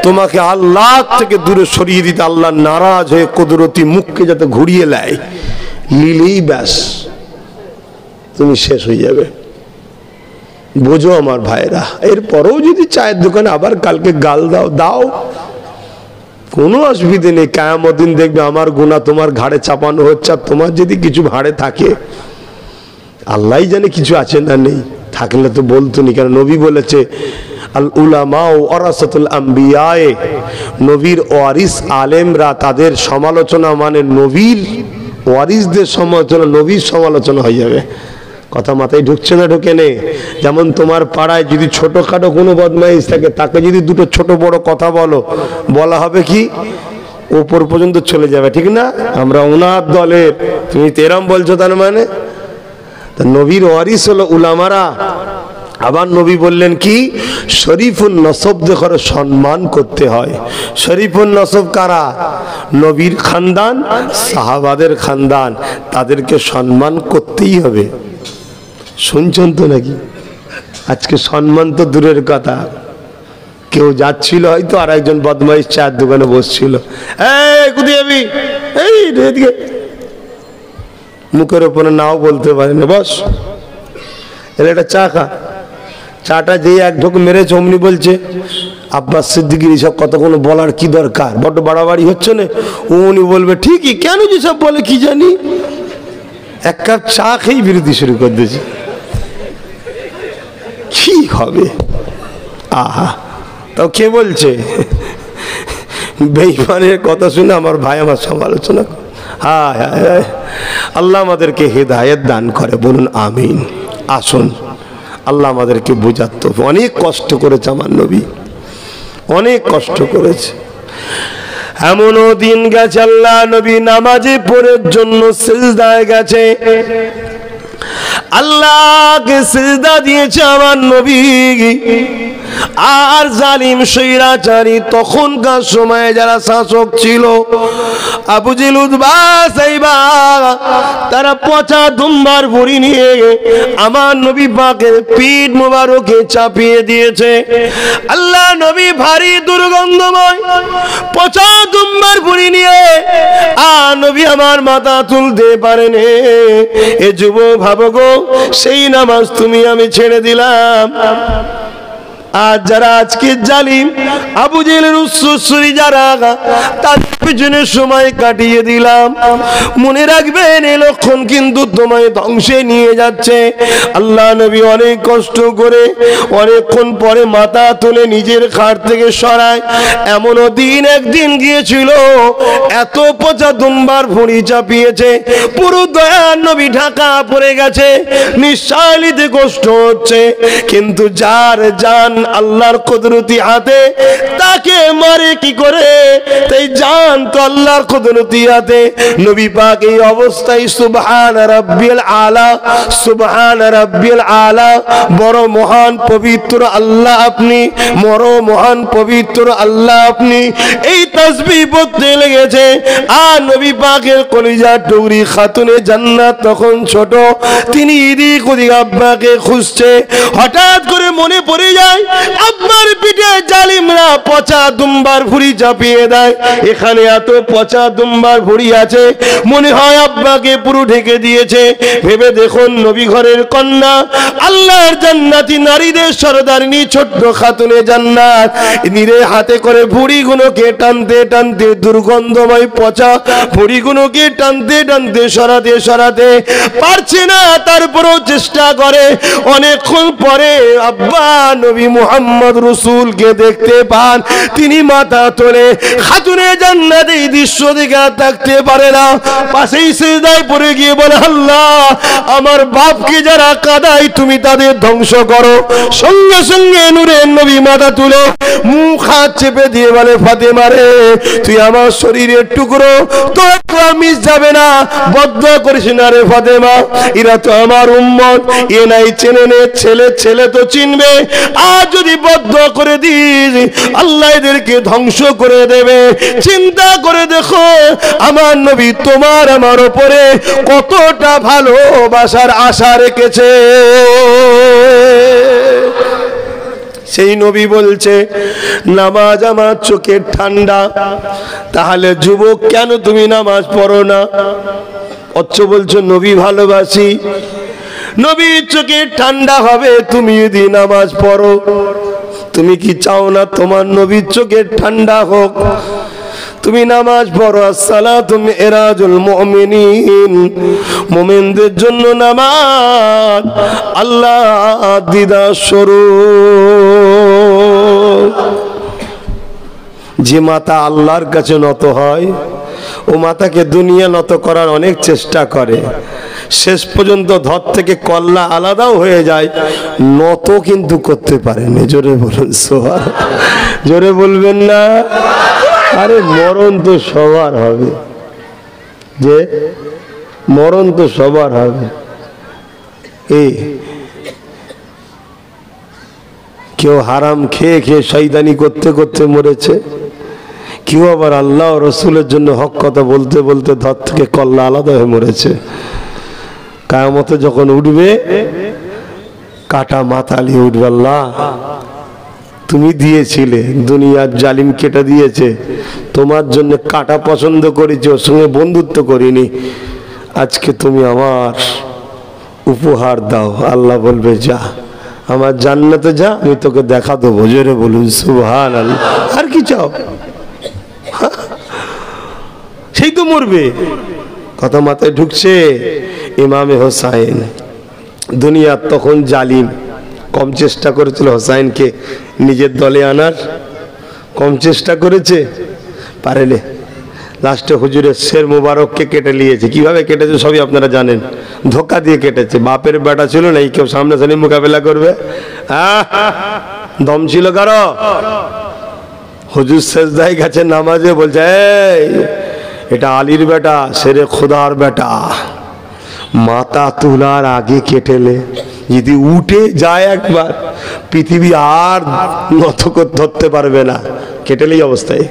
তোমাকে আল্লাহ থেকে দূরে সরিয়ে দিতে, আল্লাহ নারাজ হয়ে কুদরতি মুখকে যাতে ঘুরিয়ে নেয়, নিলেই ব্যাস। তুমি শেষ হয়ে যাবে। বোঝো আমার ভাইরা, এরপরেও যদি চায়ের দোকানে আবার কালকে গাল দাও দাও, কোনো অসুবিধে নেই। কিয়ামত দিন দেখবে আমার গুনাহ তোমার ঘাড়ে চাপানো হচ্ছে, আর তোমার যদি কিছু ভাড়ে থাকে আল্লাহই জানে কিছু আছে না নেই, থাকলে তো বলতো নি। কারণ নবী বলেছে আল উলামা ওয়ারাসাতুল আম্বিয়া, নবীর ওয়ারিস আলেমরা, তাদের সমালোচনা মানে নবীর ওয়ারিসদের সমালোচনা, নবীর সমালোচনা হয়ে যাবে। কথা মাথায় ঢুকছে না ঢুকে নেই? যেমন তোমার পাড়ায় যদি ছোটখাটো কোনো বদমাইশ থাকে, তাকে যদি দুটো ছোট বড় কথা বলা হবে কি ওপর পর্যন্ত চলে যাবে, ঠিক না? আমরা ওনার দলের, তুমি তেরাম বলছো তার মানে? নবীর ওয়ারিস হলো উলামারা। আবার নবী বললেন কি, শরীফুন নসবদের ঘরে সম্মান করতে হয়। শরীফুন নসব কারা? নবীর খানদান, সাহাবাদের খানদান, তাদেরকে সম্মান করতেই হবে। শুনছেন তো নাকি? আজকে সম্মান তো দূরের কথা, কেউ যাচ্ছিল হয়তো, আর একজন বদমাইশ চায়ের দোকানে বসছিল, মুখের ওপরে নাও বলতে পারে না, বস এলে একটা চা খা। চাটা যেই এক ঢোক মেরেছে অমনি বলছে আব্বাস সিদ্দিকীর এইসব কথা কোনো বলার কি দরকার, বড্ড বাড়াবাড়ি হচ্ছে না। উনি বলবে ঠিকই, কেন যেসব বলে কি জানি, এক কাপ চা খেয়েই বিরতি শুরু করে দিয়েছে। কি হবে? আহা, তাও কে বলছে? বেঈমানের কথা শুনে আমার ভাই আমার সমালোচনা করে। হায় হায় হায়, আল্লাহ আমাদেরকে হেদায়েত দান করে, বলুন আমিন। আসুন, আল্লাহ আমাদেরকে বোঝাতে। অনেক কষ্ট করেছে আমার নবী, অনেক কষ্ট করেছে। এমনও দিন গেছে আল্লাহ নবী নামাজে পড়ার জন্য সিজদায় গেছে, আল্লাহকে সিজদা দিয়েছে আমার নবী। আর জালিম স্বৈরাচারী তখনকার সময়ে যারা শাসক ছিল, আবু জেহেল উতবা সাইবা, তারা পচা দুম্বার ভুঁড়ি নিয়ে আমার নবী পাকের পিঠ মোবারকে চাপিয়ে দিয়েছে। আল্লাহ নবী ভারী দুর্গন্ধময় পচা দুম্বার ভুঁড়ি নিয়ে আর নবী আমার মাথা তুলতে পারেনি। এ যুব ভাবো গো, সেই নামাজ তুমি আমি ছেড়ে দিলাম। আর যারা আজকে জালিম আবু জেহেলের উৎসুরি যারা, তাদের পিছনে সময় কাটিয়ে দিলাম। মনে রাখবেন এই লক্ষণ কিন্তু তোমায় ধ্বংসে নিয়ে যাচ্ছে। আল্লাহ নবী অনেক কষ্ট করে অনেকক্ষণ পরে মাথা তুলে নিজের খাট থেকে সরায়। এমনও দিন একদিন গিয়েছিল, এত পচা দুম্বার ভুঁড়ি চাপিয়েছে, পুরো দয়ার নবী ঢাকা পড়ে গেছে, নিঃশ্বাস নিতে কষ্ট হচ্ছে। কিন্তু যার জান আল্লাহর কুদরতি হাতে, তাকে মারে কি করে? তাই জান তো আল্লাহর কুদরতি হাতে। নবী পাক এই অবস্থায় সুবহান রাব্বিল আলা, সুবহান রাব্বিল আলা, বড় মহান পবিত্র আল্লাহ আপনি, বড় মহান পবিত্র আল্লাহ আপনি, এই তাসবিহ পড়তে লেগেছে। আর নবী পাকের কলিজার টুকরি খাতুনে জান্নাত তখন ছোট, তিনি এদিক ওদিক আব্বাকে খুঁজছে। হঠাৎ করে মনে পড়ে যায় আব্বার পিঠে জালিমরা পচা দুম্বার ভুঁড়ি চাপিয়ে দেয়। এখানে এত পচা দুম্বার ভুঁড়ি আছে, মনে হয় আব্বাকে পুরো ঢেকে দিয়েছে। ভেবে দেখুন, নবী ঘরের কন্যা, আল্লাহর জান্নাতি নারীদের সরদারিনী ছোট্ট খাতুনে জান্নাত, নিরে হাতে করে ভুঁড়িগুলোকে টানতে টানতে, দুর্গন্ধময় পচা ভুঁড়িগুলোকে টানতে টানতে সরাতে সরাতে পারছে না, তারপরেও চেষ্টা করে। অনেকক্ষণ পরে আব্বা নবী মুহাম্মদ রাসূলকে দেখতে পান, তিনি মাথা তোলে খাতুনে জান্নাত এই দৃশ্য দেখে থাকতে পারে না, পাশেই সিজদায় পড়ে গিয়ে বলে, আল্লাহ আমার বাপকে যারা কাঁদায় তুমি তাদের ধ্বংস করো। সঙ্গে সঙ্গে নূরের নবী মাথা তুলে মুখ হাত চেপে দিয়ে বলে, ফাতেমা রে, তুই আমার শরীরের টুকরো, তোর তো মিস যাবে না, বদ্ধ করিস না রে ফাতেমা, এরা তো আমার উম্মত, এ নাই চেনে নে, ছেলে ছেলে তো চিনবে, আর যদি বদ্ধ করে দিস আল্লাহ এদেরকে ধ্বংস করে দেবে। চিন্তা করে দেখো আমার নবী তোমার আমার উপরে কতটা ভালোবাসার আশা রেখেছে। সেই নবী বলছে, নামাজ আমার চোখের ঠান্ডা। তাহলে যুবক, কেন তুমি নামাজ পড়ো না? অথচ বলছো নবী ভালোবাসি। নবীর চোখে ঠান্ডা হবে তুমি যদি নামাজ পড়ো। তুমি কি চাও না তোমার নবীর চোখে ঠান্ডা হোক? তুমি নামাজ পড়ো। আসসালাতু মিরাজুল মুমিনিন, মুমিনদের জন্য নামাজ আল্লাহ দিদার স্বরূপ। যে মাতা আল্লাহর কাছে নত হয় ও মাতাকে দুনিয়া নত করার অনেক চেষ্টা করে, শেষ পর্যন্ত ধর থেকে কল্লা আলাদাও হয়ে যায়, নত কিন্তু করতে পারেনি। জোরে বলুন সুবহান। জোরে বলবেন না? আরে মরণ তো সবার হবে, যে মরণ তো সবার হবে। এই কেউ হারাম খেয়ে খেয়ে শয়তানি করতে করতে মরেছে, কেউ আবার আল্লাহ ও রসুলের জন্য হক কথা বলতে বলতে ধর থেকে কল্লা আলাদা হয়ে মরেছে। কিয়ামতে যখন উঠবে কাটা মাথালি উঠবে। আল্লাহ তুমি দিয়েছিলে, দুনিয়ার জালিম কেটে দিয়েছে, তোমার জন্য কাটা পছন্দ করেছি, ওর সঙ্গে বন্ধুত্ব করিনি, আজকে তুমি আমার উপহার দাও। আল্লাহ বলবে যা আমার জান্নাতে যা, আমি তোকে দেখা দেবো। জোরে বলুন সুবহানাল্লাহ। আর কি চাও? সেই তো মরবে। কথা মাথায় ঢুকছে? ইমামে হোসাইন দুনিয়ার তখন জালিম, কম চেষ্টা করেছিল হোসাইনকে নিজের দলে আনার, কম চেষ্টা করেছে, পারেনি। লাস্টে হুজুরের শের মুবারককে কেটে নিয়েছে। কিভাবে কেটেছে সবই আপনারা জানেন, ধোকা দিয়ে কেটেছে। বাপের বেটা ছিল না, এই কেউ সামনাসামনি মোকাবেলা করবে? দম ছিল কারো? হুজুর সেজদায় গেছে নামাজে, বলছে এটা আলীর বেটা, শেরে খোদার বেটা, মাথা তোলার আগে কেটেলে যদি উঠে যায় একবার, পৃথিবী আর নত ধরতে পারবে না। কেটেলেই অবস্থায়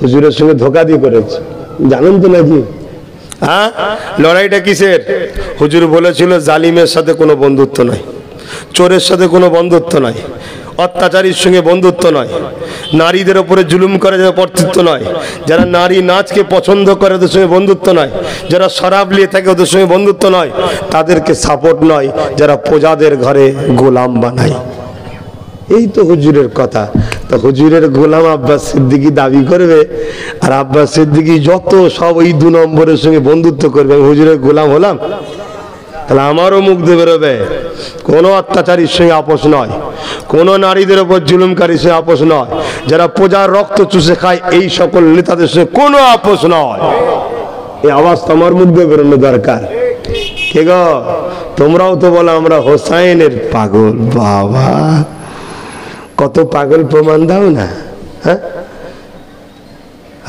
হুজুরের সঙ্গে ধোকা দিয়ে করেছে, জানেন তো নাকি? হ্যাঁ, লড়াইটা কিসের? হুজুর বলেছিল জালিমের সাথে কোনো বন্ধুত্ব নাই, চোরের সাথে কোনো বন্ধুত্ব নাই, অত্যাচারীর সঙ্গে বন্ধুত্ব নয়, নারীদের ওপরে জুলুম করে যারা বন্ধুত্ব নয়, যারা নারী নাচকে পছন্দ করে ওদের সঙ্গে বন্ধুত্ব নয়, যারা শরাব নিয়ে থাকে ওদের সঙ্গে বন্ধুত্ব নয়, তাদেরকে সাপোর্ট নয়, যারা প্রজাদের ঘরে গোলাম বানায়। এই তো হুজুরের কথা। তো হুজুরের গোলাম আব্বাস সিদ্দিকী দাবি করবে, আর আব্বাস সিদ্দিকী যত সব ওই 2 নম্বরের সঙ্গে বন্ধুত্ব করবে। হুজুরের গোলাম হলাম, তাহলে আমারও মুখ দিয়ে বেরোবে কোনো অত্যাচারীর সঙ্গে আপোষ নয়, কোনো নারীদের ওপর জুলুমকারীর সঙ্গে আপোষ নয়, যারা প্রজার রক্ত চুষে খায় এই সকল নেতাদের সঙ্গে কোনো আপোষ নয়। এই আওয়াজ তো আমার মুখ দিয়ে বেরোনো দরকার। কে গো, তোমরাও তো বলো আমরা হোসাইনের পাগল। বাবা, কত পাগল প্রমাণ দাও না। হ্যাঁ,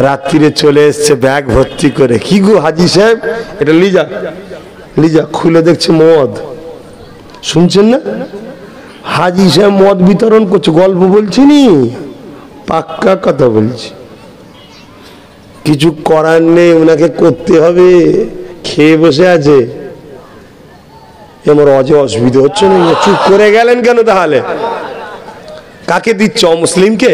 রাত্রিরে চলে এসছে ব্যাগ ভর্তি করে। কি গো হাজি সাহেব, এটা লিজা লিজা, খুলে দেখছে মদ। শুনছেন না? হাজি সাহেব মদ বিতরণ করছে, গল্প বলছি নি, পাক্কা কথা বলছি। কিছু করার নেই, ওনাকে করতে হবে, খেয়ে বসে আছে। আমার অজে অসুবিধা হচ্ছে না, চুপ করে গেলেন কেন তাহলে? কাকে দিচ্ছ? অমুসলিমকে?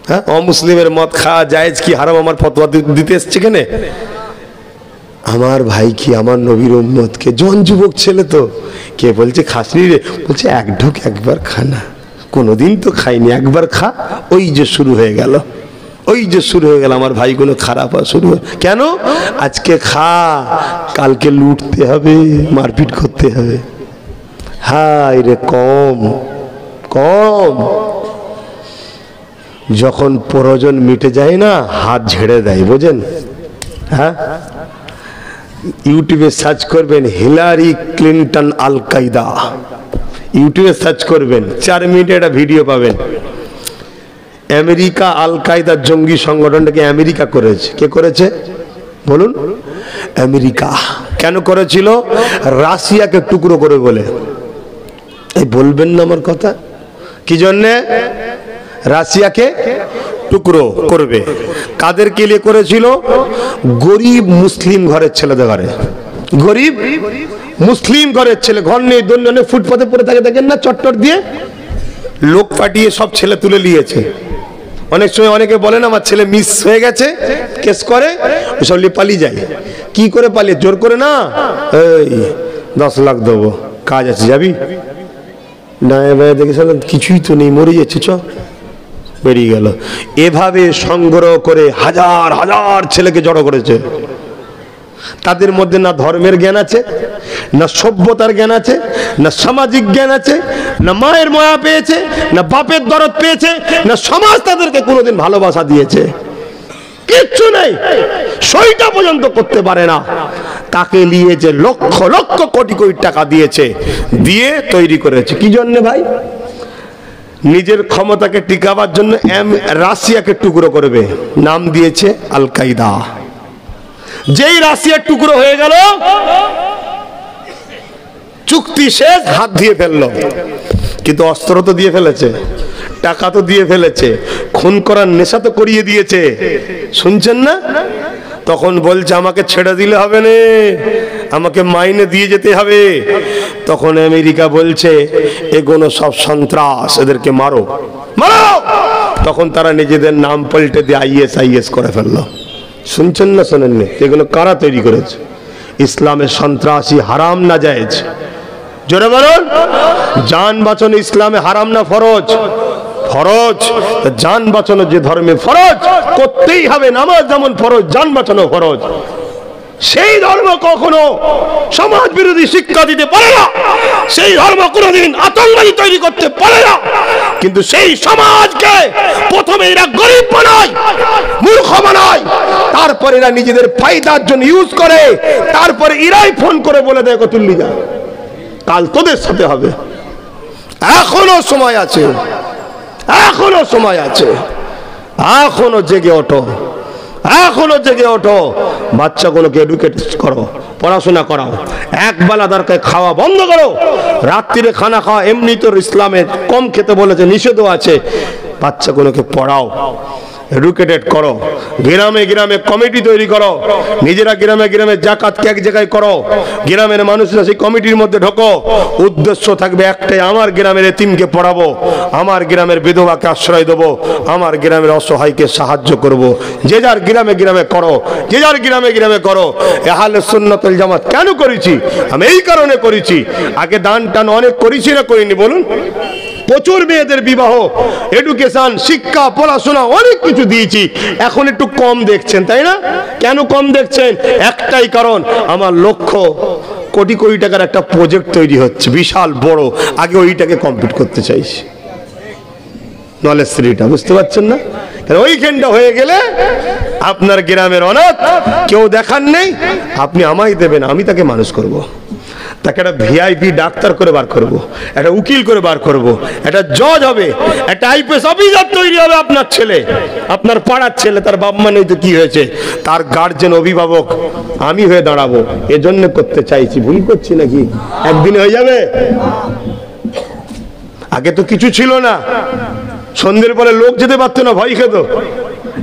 হ্যাঁ, অমুসলিমের মদ খাওয়া জায়েজ কি হারাম আমার ফতোয়া দিতে এসছে কেনে? আমার ভাই কি আমার নবীর উম্মতকে, জন যুবক ছেলে তো, কে বলছে খাসনি রে? বলছে এক ঢুক একবার খানা, কোনোদিন তো খাইনি, একবার খা। ওই যে শুরু হয়ে গেল, ওই যে শুরু হয়ে গেল। আমার ভাই কোনো খারাপ শুরু কেন? আজকে খা, কালকে লুটতে হবে, মারপিট করতে হবে। হায় রে, কম কম। যখন প্রয়োজন মিটে যায় না, হাত ঝেড়ে দেয়, বোঝেন? হ্যাঁ, ইউটিউবে সার্চ করবেন হিলারি ক্লিনটন আল কায়দা, ইউটিউবে সার্চ করবেন, 4 মিনিটে একটা ভিডিও পাবেন। আমেরিকা আল কায়দার জঙ্গি সংগঠনটাকে আমেরিকা করেছে। কে করেছে বলুন? আমেরিকা। কেন করেছিল? রাশিয়াকে টুকরো করে বলে। এই বলবেন না আমার কথা? কি জন্যে রাশিয়াকে টুকরো করবে? কাদেরকে নিয়ে করেছিল? গরিব মুসলিম ঘরের ছেলেদের ঘরে। গরিব মুসলিম ঘরের ছেলে, ঘর নেই, দোলনে ফুটপাতে পড়ে থাকে, দেখেন না, চট্টর দিয়ে লোক পাঠিয়ে সব ছেলে তুলে নিয়েছে। অনেক সময় অনেকে বলেন আমার ছেলে মিস হয়ে গেছে, কেস করে, ওসব নিয়ে পালিয়ে যায়। কি করে পালিয়ে? জোর করে না, এই 10 লাখ দেবো, কাজ আছে, যাবি? না এবার দেখেছিলাম কিছুই তো নেই, মরে যাচ্ছে, চ, বেরিয়ে গেল। এভাবে সংগ্রহ করে হাজার হাজার ছেলেকে জড়ো করেছে। তাদের মধ্যে না ধর্মের জ্ঞান আছে, না সভ্যতার জ্ঞান আছে, না সামাজিক জ্ঞান আছে, না মায়ের মায়া পেয়েছে, না বাপের দরদ পেয়েছে, না সমাজ তাদেরকে কোনোদিন ভালোবাসা দিয়েছে, কিচ্ছু নেই। সইটা পর্যন্ত করতে পারে না। তাকে নিয়ে যে লক্ষ লক্ষ কোটি কোটি টাকা দিয়েছে, দিয়ে তৈরি করেছে কি জন্য ভাই? নিজের ক্ষমতাকে টিকাবার জন্য রাশিয়াকে টুকরো করবে, নাম দিয়েছে আল কায়দা। যেই রাশিয়ার টুকরো হয়ে গেল, চুক্তি শেষ, হাত দিয়ে ফেললো। কিন্তু অস্ত্র তো দিয়ে ফেলেছে, টাকা তো দিয়ে ফেলেছে, খুন করার নেশা তো করিয়ে দিয়েছে, শুনছেন না? তখন বলছে আমাকে ছেড়ে দিলে হবে না, আমাকে মাইনে দিয়ে যেতে হবে। তখন আমেরিকা বলছে এগুলো সব সন্ত্রাস, এদেরকে মারো মারো। তখন তারা নিজেদের নাম পাল্টে দিয়ে ISIS করে ফেললো। শুনছেন না শোনেননি? এগুলো কারা তৈরি করেছে? ইসলামের সন্ত্রাসী, হারাম না জায়েজ? জোরে বলুন। জান বাঁচানো ইসলামে হারাম না ফরজ? ফরজ। জান বাঁচানো যে ধর্মে ফরজ, করতেই হবে। নামাজ যেমন ফরজ, জান বাঁচানো ফরজ। সেই ধর্ম কখনো সমাজ বিরোধী শিক্ষা দিতে পারে না, সেই ধর্ম কোনোদিন আতঙ্কবাদী তৈরি করতে পারে না। কিন্তু সেই সমাজকে প্রথমে এরা গরিব বানায়, মূর্খ বানায়, তারপরে এরা নিজেদের ফায়দার জন্য ইউজ করে, তারপরে এরাই ফোন করে বলে দেয় তুল্লি যা, কাল তোদের সাথে হবে। এখনো সময় আছে, এখনো সময় আছে, এখনো জেগে ওঠো, এখনো জেগে ওঠো। বাচ্চাগুলোকে এডুকেট করো, পড়াশোনা করাও, একবেলা দরকার খাওয়া বন্ধ করো। রাত্রিরে খানা খাওয়া এমনি তো ইসলামে কম খেতে বলেছে, নিষেধও আছে। বাচ্চাগুলোকে পড়াও, এডুকেটেড করো। গ্রামে গ্রামে কমিটি তৈরি করো, নিজেরা গ্রামে গ্রামে জাকাতকে এক জায়গায় করো, গ্রামের মানুষরা সেই কমিটির মধ্যে ঢোকো। উদ্দেশ্য থাকবে একটাই, আমার গ্রামের এতিমকে পড়াবো, আমার গ্রামের বিধবাকে আশ্রয় দেবো, আমার গ্রামের অসহায়কে সাহায্য করব। যে যার গ্রামে গ্রামে করো, যে যার গ্রামে গ্রামে করো। আহলে সুন্নাত ওয়াল জামাত কেন করেছি? আমি এই কারণে করেছি, আগে দান টান অনেক করেছি না করিনি বলুন? প্রচুর মেয়েদের বিবাহ, এডুকেশন, শিক্ষা, পড়াশোনা অনেক কিছু দিয়েছি। এখন একটু কম দেখছেন, তাই না? কেন কম দেখছেন? একটাই কারণ, আমার লক্ষ্য কোটি কোটি টাকার একটা প্রজেক্ট তৈরি হচ্ছে, বিশাল বড়। আগে ওইটাকে কমপ্লিট করতে চাইছি, নলেজ সিটিটা, বুঝতে পারছেন না? ওইখানটা হয়ে গেলে আপনার গ্রামের অনাথ কেউ দেখার নেই, আপনি আমায় দেবেন, আমি তাকে মানুষ করব। তাকে একটা VIP ডাক্তার করে বার করব, একটা উকিল করে বার করব, একটা জজ হবে, একটা IPS অফিসার তৈরি হবে। আপনার ছেলে, আপনার পাড়ার ছেলে, তার বাপ মা নেই তো কি হয়েছে, তার গার্জেন, অভিভাবক আমি হয়ে দাঁড়াবো। এজন্য করতে চাইছি, ভুল করছি নাকি? একদিনে হয়ে যাবে? আগে তো কিছু ছিল না, সন্ধ্যের পরে লোক যেতে পারতো না, ভয় খেত।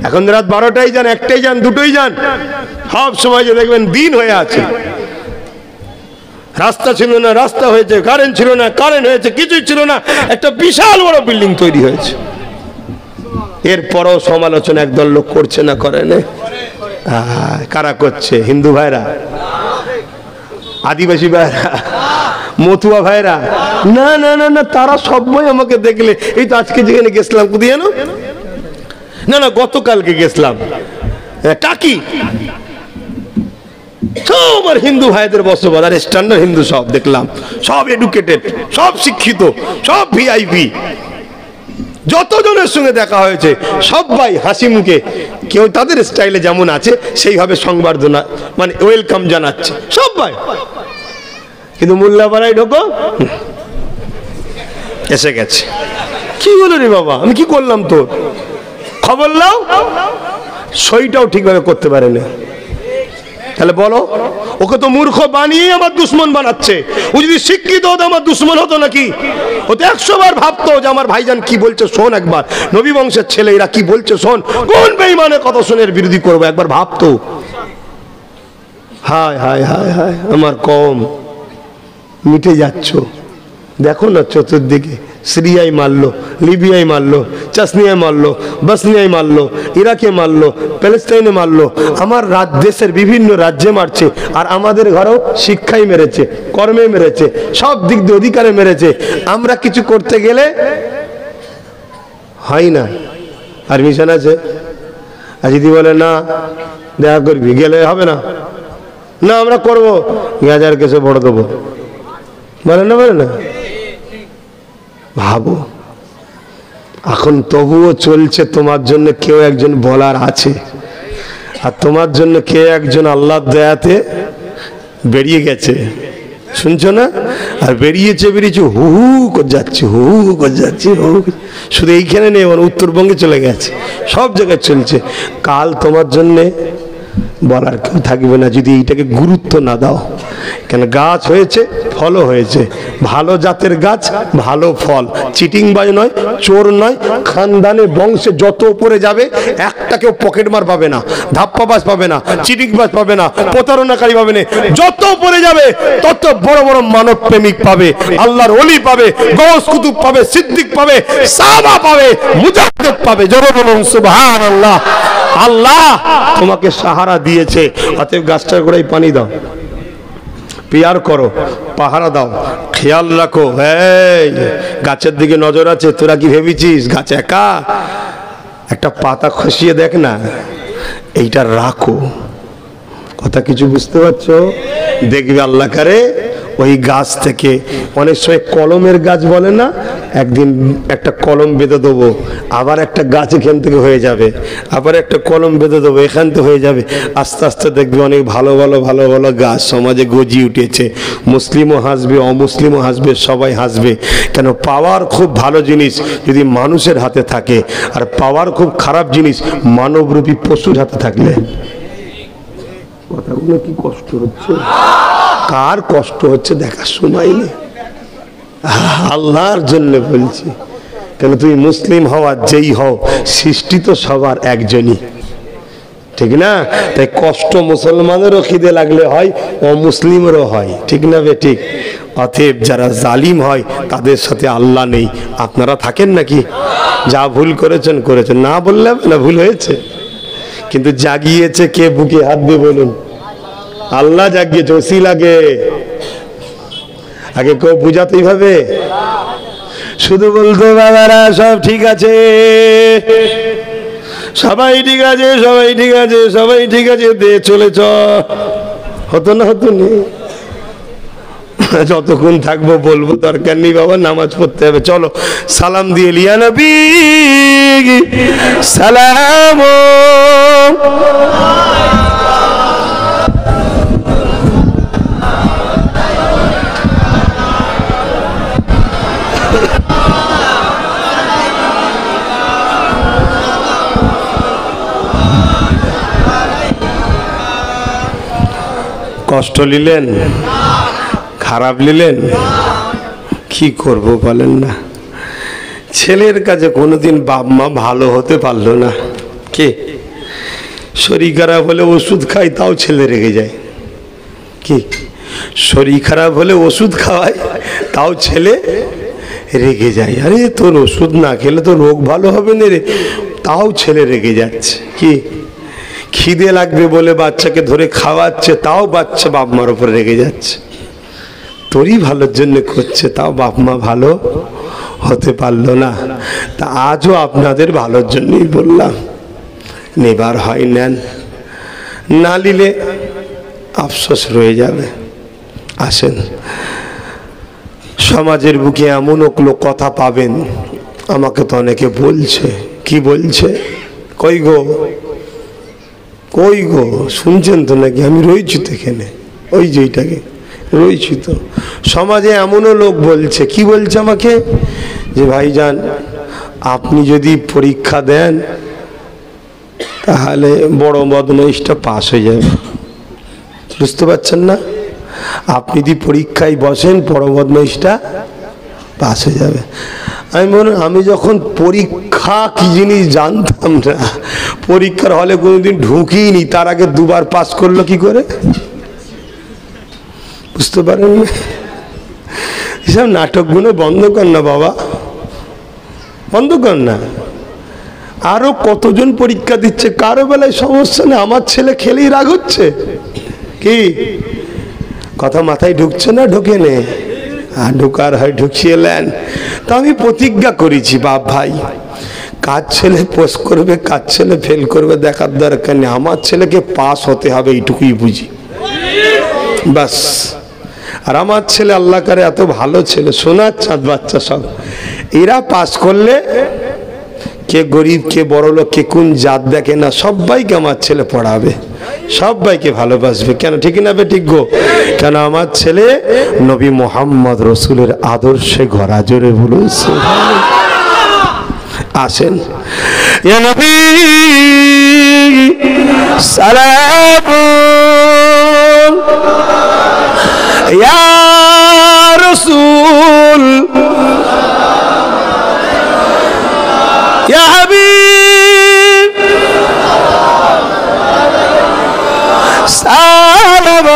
এখন রাত 12টায় যান, 1টায় যান, 2টোই যান, সব সময় যে দেখবেন দিন হয়ে আছে। রাস্তা ছিল না, রাস্তা হয়েছে, কারেন্ট ছিল না, কারেন্ট হয়েছে, কিছুই ছিল না, একটা বিশাল বড় বিল্ডিং তৈরি হয়েছে। এরপরও সমালোচনা একদল লোক করছে না, করে না? কারা করছে? হিন্দু ভাইরা, আদিবাসী ভাইরা, মতুয়া ভাইরা। না না না না, তারা সবাই আমাকে দেখলে, এই তো আজকে যেখানে গেছিলাম, কোথায় জানো? না না, গতকালকে গেছিলাম টাকি। সব আর হিন্দু ভাইদের বসবাস, আর স্ট্যান্ডার্ড হিন্দু সব দেখলাম, সব এডুকেটেড, সব শিক্ষিত, সব VIP। যতজনের সঙ্গে দেখা হয়েছে সবাই হাসি মুখে, কেউ তাদের স্টাইলে যেমন আছে সেইভাবে সংবর্ধনা, মানে ওয়েলকাম জানাচ্ছে সবাই। কিন্তু মোল্লাপাড়ায় ঢোকো, এসে গেছে। কি বলো রে বাবা, আমি কি করলাম তোর? খবর নাও, সইটাও ঠিকভাবে করতে পারে না। তাহলে বলো, ওকে তো মূর্খ বানিয়ে আমার দুশ্মন বানাচ্ছে। ও যদি শিক্ষিত হতো আমার দুশ্মন হতো নাকি? ও তো 100 বার ভাবতো যে আমার ভাইজান কি বলছে শোন, একবার নবী বংশের ছেলে এরা কি বলছে শোন, কোন বেঈমানের কথা শুনে এর বিরোধী করবো, একবার ভাবতো। হায় হায় হায় হায়, আমার কম মিটে যাচ্ছ। দেখো না চতুর্দিকে সিরিয়ায় মারলো, লিবিয়ায় মারলো, চাসনিয়ায় মারলো, বসনিয়ায় মারলো, ইরাকে মারলো, প্যালেস্টাইনে মারলো, আমার দেশের বিভিন্ন রাজ্যে মারছে। আর আমাদের ঘরেও শিক্ষায় মেরেছে, কর্মে মেরেছে, সব দিক দিয়ে অধিকারে মেরেছে। আমরা কিছু করতে গেলে হয় না, পারমিশন আছে। আর যদি বলে না দেখা করবি, গেলে হবে না, না আমরা করবো, গাজার কেসে ভরে দেবো, বলে না, বলে না। ভাবো, এখন তবুও চলছে, তোমার জন্য কেউ একজন বলার আছে, আর তোমার জন্য কে একজন আল্লাহর দয়াতে বেরিয়ে গেছে, শুনছো না? আর বেরিয়েছে হু হু করে যাচ্ছে, হু হু করে যাচ্ছে, শুধু এইখানে নেই, উত্তরবঙ্গে চলে গেছে, সব জায়গায় চলছে। কাল তোমার জন্যে বলার কেউ থাকবে না যদি এইটাকে গুরুত্ব না দাও। কেন গাছ হয়েছে, ফলও হয়েছে, ভালো জাতের গাছ, ভালো ফল, চিটিংবাজ নয়, চোর নয়, খানদানে বংশে যত উপরে যাবে একটা কেউ পকেটমার পাবে না, ধাপ্পাবাজ পাবে না, চিটিংবাজ পাবে না, প্রতারণাকারী পাবে না। যত উপরে যাবে তত বড় বড় মানব প্রেমিক পাবে, আল্লাহর ওলি পাবে, গৌস কুতুব পাবে, সিদ্দিক পাবে, সাহাবা পাবে, মুজাদ্দিদ পাবে। জোরে বলুন সুবহানাল্লাহ। আল্লাহ তোমাকে সাহারা দিয়েছে, অতএব গাছটার গোড়ায় পানি দাও, পিয়ার করো, পাহারা দাও, খেয়াল রাখো। এই গাছের দিকে নজর আছে, তোরা কি ভেবেছিস গাছ একা? একটা পাতা খসিয়ে দেখ না, এইটা রাখো। কথা কিছু বুঝতে পারছো? দেখবে আল্লাহ করে ওই গাছ থেকে, অনেক সময় কলমের গাছ বলে না, একদিন একটা কলম বেঁধে দেবো, আবার একটা গাছ এখান থেকে হয়ে যাবে, আবার একটা কলম বেঁধে দেবো, এখান থেকে হয়ে যাবে। আস্তে আস্তে দেখবে অনেক ভালো ভালো ভালো ভালো গাছ সমাজে গজিয়ে উঠেছে। মুসলিমও হাসবে, অমুসলিমও হাসবে, সবাই হাসবে। কেন? পাওয়ার খুব ভালো জিনিস যদি মানুষের হাতে থাকে, আর পাওয়ার খুব খারাপ জিনিস মানবরূপী পশুর হাতে থাকলে। কথাগুলো কি কষ্ট হচ্ছে? কার কষ্ট হচ্ছে দেখার সময় নেই, আল্লাহর জন্য বলছি। কেন? তুমি মুসলিম হওয়া যেই হও, সৃষ্টি তো সবার একজনই, ঠিক না? তাই কষ্ট মুসলমানেরও খিদে লাগলে হয়, অমুসলিমেরও হয়, ঠিক না বে ঠিক? অতএব যারা জালিম হয় তাদের সাথে আল্লাহ নেই। আপনারা থাকেন নাকি? যা ভুল করেছেন করেছেন, না বললে না ভুল হয়েছে, কিন্তু জাগিয়েছে কে? বুকে হাত দিয়ে বলুন, আল্লাহ জাগিয়েছে। ওসিলাকে আগে কেউ বুঝাতেই হবে, শুধু বলতো বাবারা সব ঠিক আছে, সবাই ঠিক আছে, সবাই ঠিক আছে, সবাই ঠিক আছে, দে চলেছ। হতো না? হতো নি? যতক্ষণ থাকবো বলবো, দরকার নেই বাবা, নামাজ পড়তে হবে, চলো সালাম দিয়ে লিয়া নবী সালাম। কষ্ট নিলেন, খারাপ নিলেন, কি করব বলেন না? ছেলের কাছে কোনোদিন বাপ মা ভালো হতে পারলো না। কে? শরীর খারাপ হলে ওষুধ খাই, তাও ছেলে রেগে যায়। কি? শরীর খারাপ হলে ওষুধ খাওয়ায়, তাও ছেলে রেগে যায়। আরে তোর ওষুধ না খেলে তো রোগ ভালো হবে না রে, তাও ছেলে রেগে যাচ্ছে। কি? খিদে লাগবে বলে বাচ্চাকে ধরে খাওয়াচ্ছে, তাও বাচ্চা বাপ মার উপর রেগে যাচ্ছে। তোরই ভালোর জন্য করছে, তাও বাপ মা ভালো হতে পারলো না। তা আজও আপনাদের ভালোর জন্যই বললাম, নেবার হয় নেন, না নিলে আফসোস রয়ে যাবে। আসেন, সমাজের বুকে এমন লোক কথা পাবেন, আমাকে তো অনেকে বলছে। কি বলছে? কই গো, কই গো, শুনছেন তো নাকি? আমি রয়েছি তো এখানে, ওই যেইটাকে রয়েছি তো। সমাজে এমনও লোক বলছে, কি বলছে আমাকে, যে ভাইজান আপনি যদি পরীক্ষা দেন তাহলে বড় বদমাইশটা পাস হয়ে যাবে। বুঝতে পারছেন না? আপনি যদি পরীক্ষায় বসেন, বড় বদমাইশটা পাস হয়ে যাবে। আমি বলুন, আমি যখন পরীক্ষা কি জিনিস জানতাম না, পরীক্ষার হলে কোনোদিন ঢুকিনি, তার আগে দুবার পাস করলো কি করে? বুঝতে পারেন? এসব নাটকগুলো বন্ধ কর না বাবা, বন্ধ কর না। আরো কতজন পরীক্ষা দিচ্ছে, কারো বেলায় সমস্যা নেই, আমার ছেলে খেলেই রাগ হচ্ছে। কি কথা মাথায় ঢুকছে না? ঢুকে নে, আর ঢুকার হয় ঢুকিয়ে নেন। তা আমি প্রতিজ্ঞা করেছি, বাপ ভাই, কার ছেলে পাস করবে কার ছেলে ফেল করবে দেখার দরকার নেই, আমার ছেলেকে পাস হতে হবে, এইটুকুই বুঝি বাস। আর আমার ছেলে আল্লাহ করে এত ভালো ছেলে, সোনার চাঁদ বাচ্চা সব, এরা পাস করলে কে গরিব কে বড় লোক কে কোন জাত দেখে না, সবাইকে আমার ছেলে পড়াবে, সবাইকে ভালোবাসবে। কেন ঠিক না বে ঠিক গো? কেন আমার ছেলে নবী মোহাম্মদ রসুলের আদর্শে গড়া। জোরে বলুন আসেন। ইয়া নবী সালাম, ইয়া রাসূল, ইয়া হাবিব সালাম।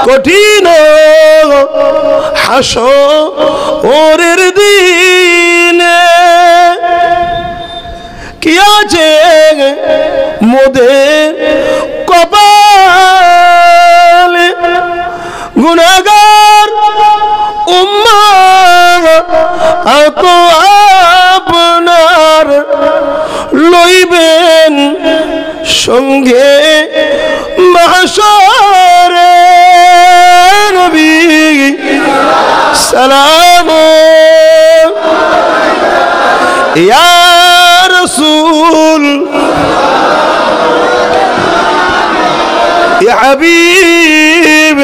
কঠিন হাসরের দিনে কি আছে মোদের কপালে, গুনাহগার উম্মাহ তো আপনার লইবেন সঙ্গে মাহশরে। নবী সালাম, ইয়া রাসূল, ইয়া হাবিব,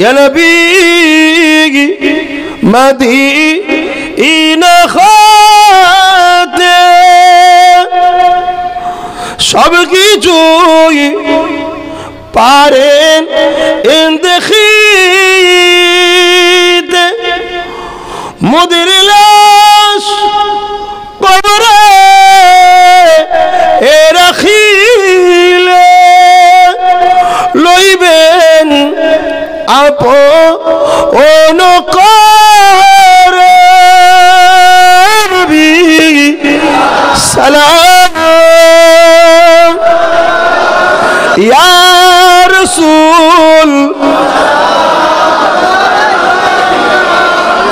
ইয়া নবী মদিনা খাতে সব কিছুই পারেন দেখিতে, মোদের লাশ কবরে রাখিলে লইবেন আপন করে। নবী সালাম, ইয়া রাসূল,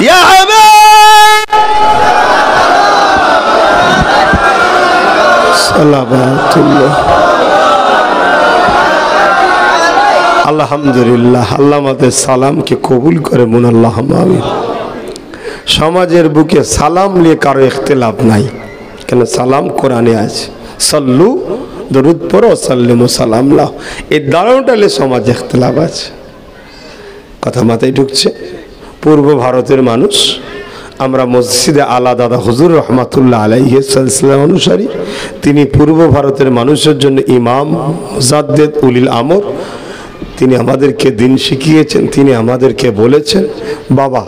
ইয়া হাবিব সালাওয়াতুল্লাহ। আলহামদুলিল্লাহ, আল্লাহ আমাদের সালামকে কবুল করে মুন আল্লাহুম্মা আমিন। সমাজের বুকে সালাম নিয়ে কারো ইখতিলাফ নাই, কেন সালাম কোরআনে আছে, সাল্লু দরুদ পড়ো সাল্লিমু সালাম লাহ, এই দাঁড়ানোটালে সমাজ ইখতিলাফ আছে। কথা মাথায় ঢুকছে? পূর্ব ভারতের মানুষ আমরা মসজিদে আলা দাদা হুজুর রহমাতুল্লাহ আলাইহি সাল্লাম অনুসারী, তিনি পূর্ব ভারতের মানুষের জন্য ইমাম মুজাদ্দিদ উলিল আমর, তিনি আমাদেরকে দিন শিখিয়েছেন। তিনি আমাদেরকে বলেছেন, বাবা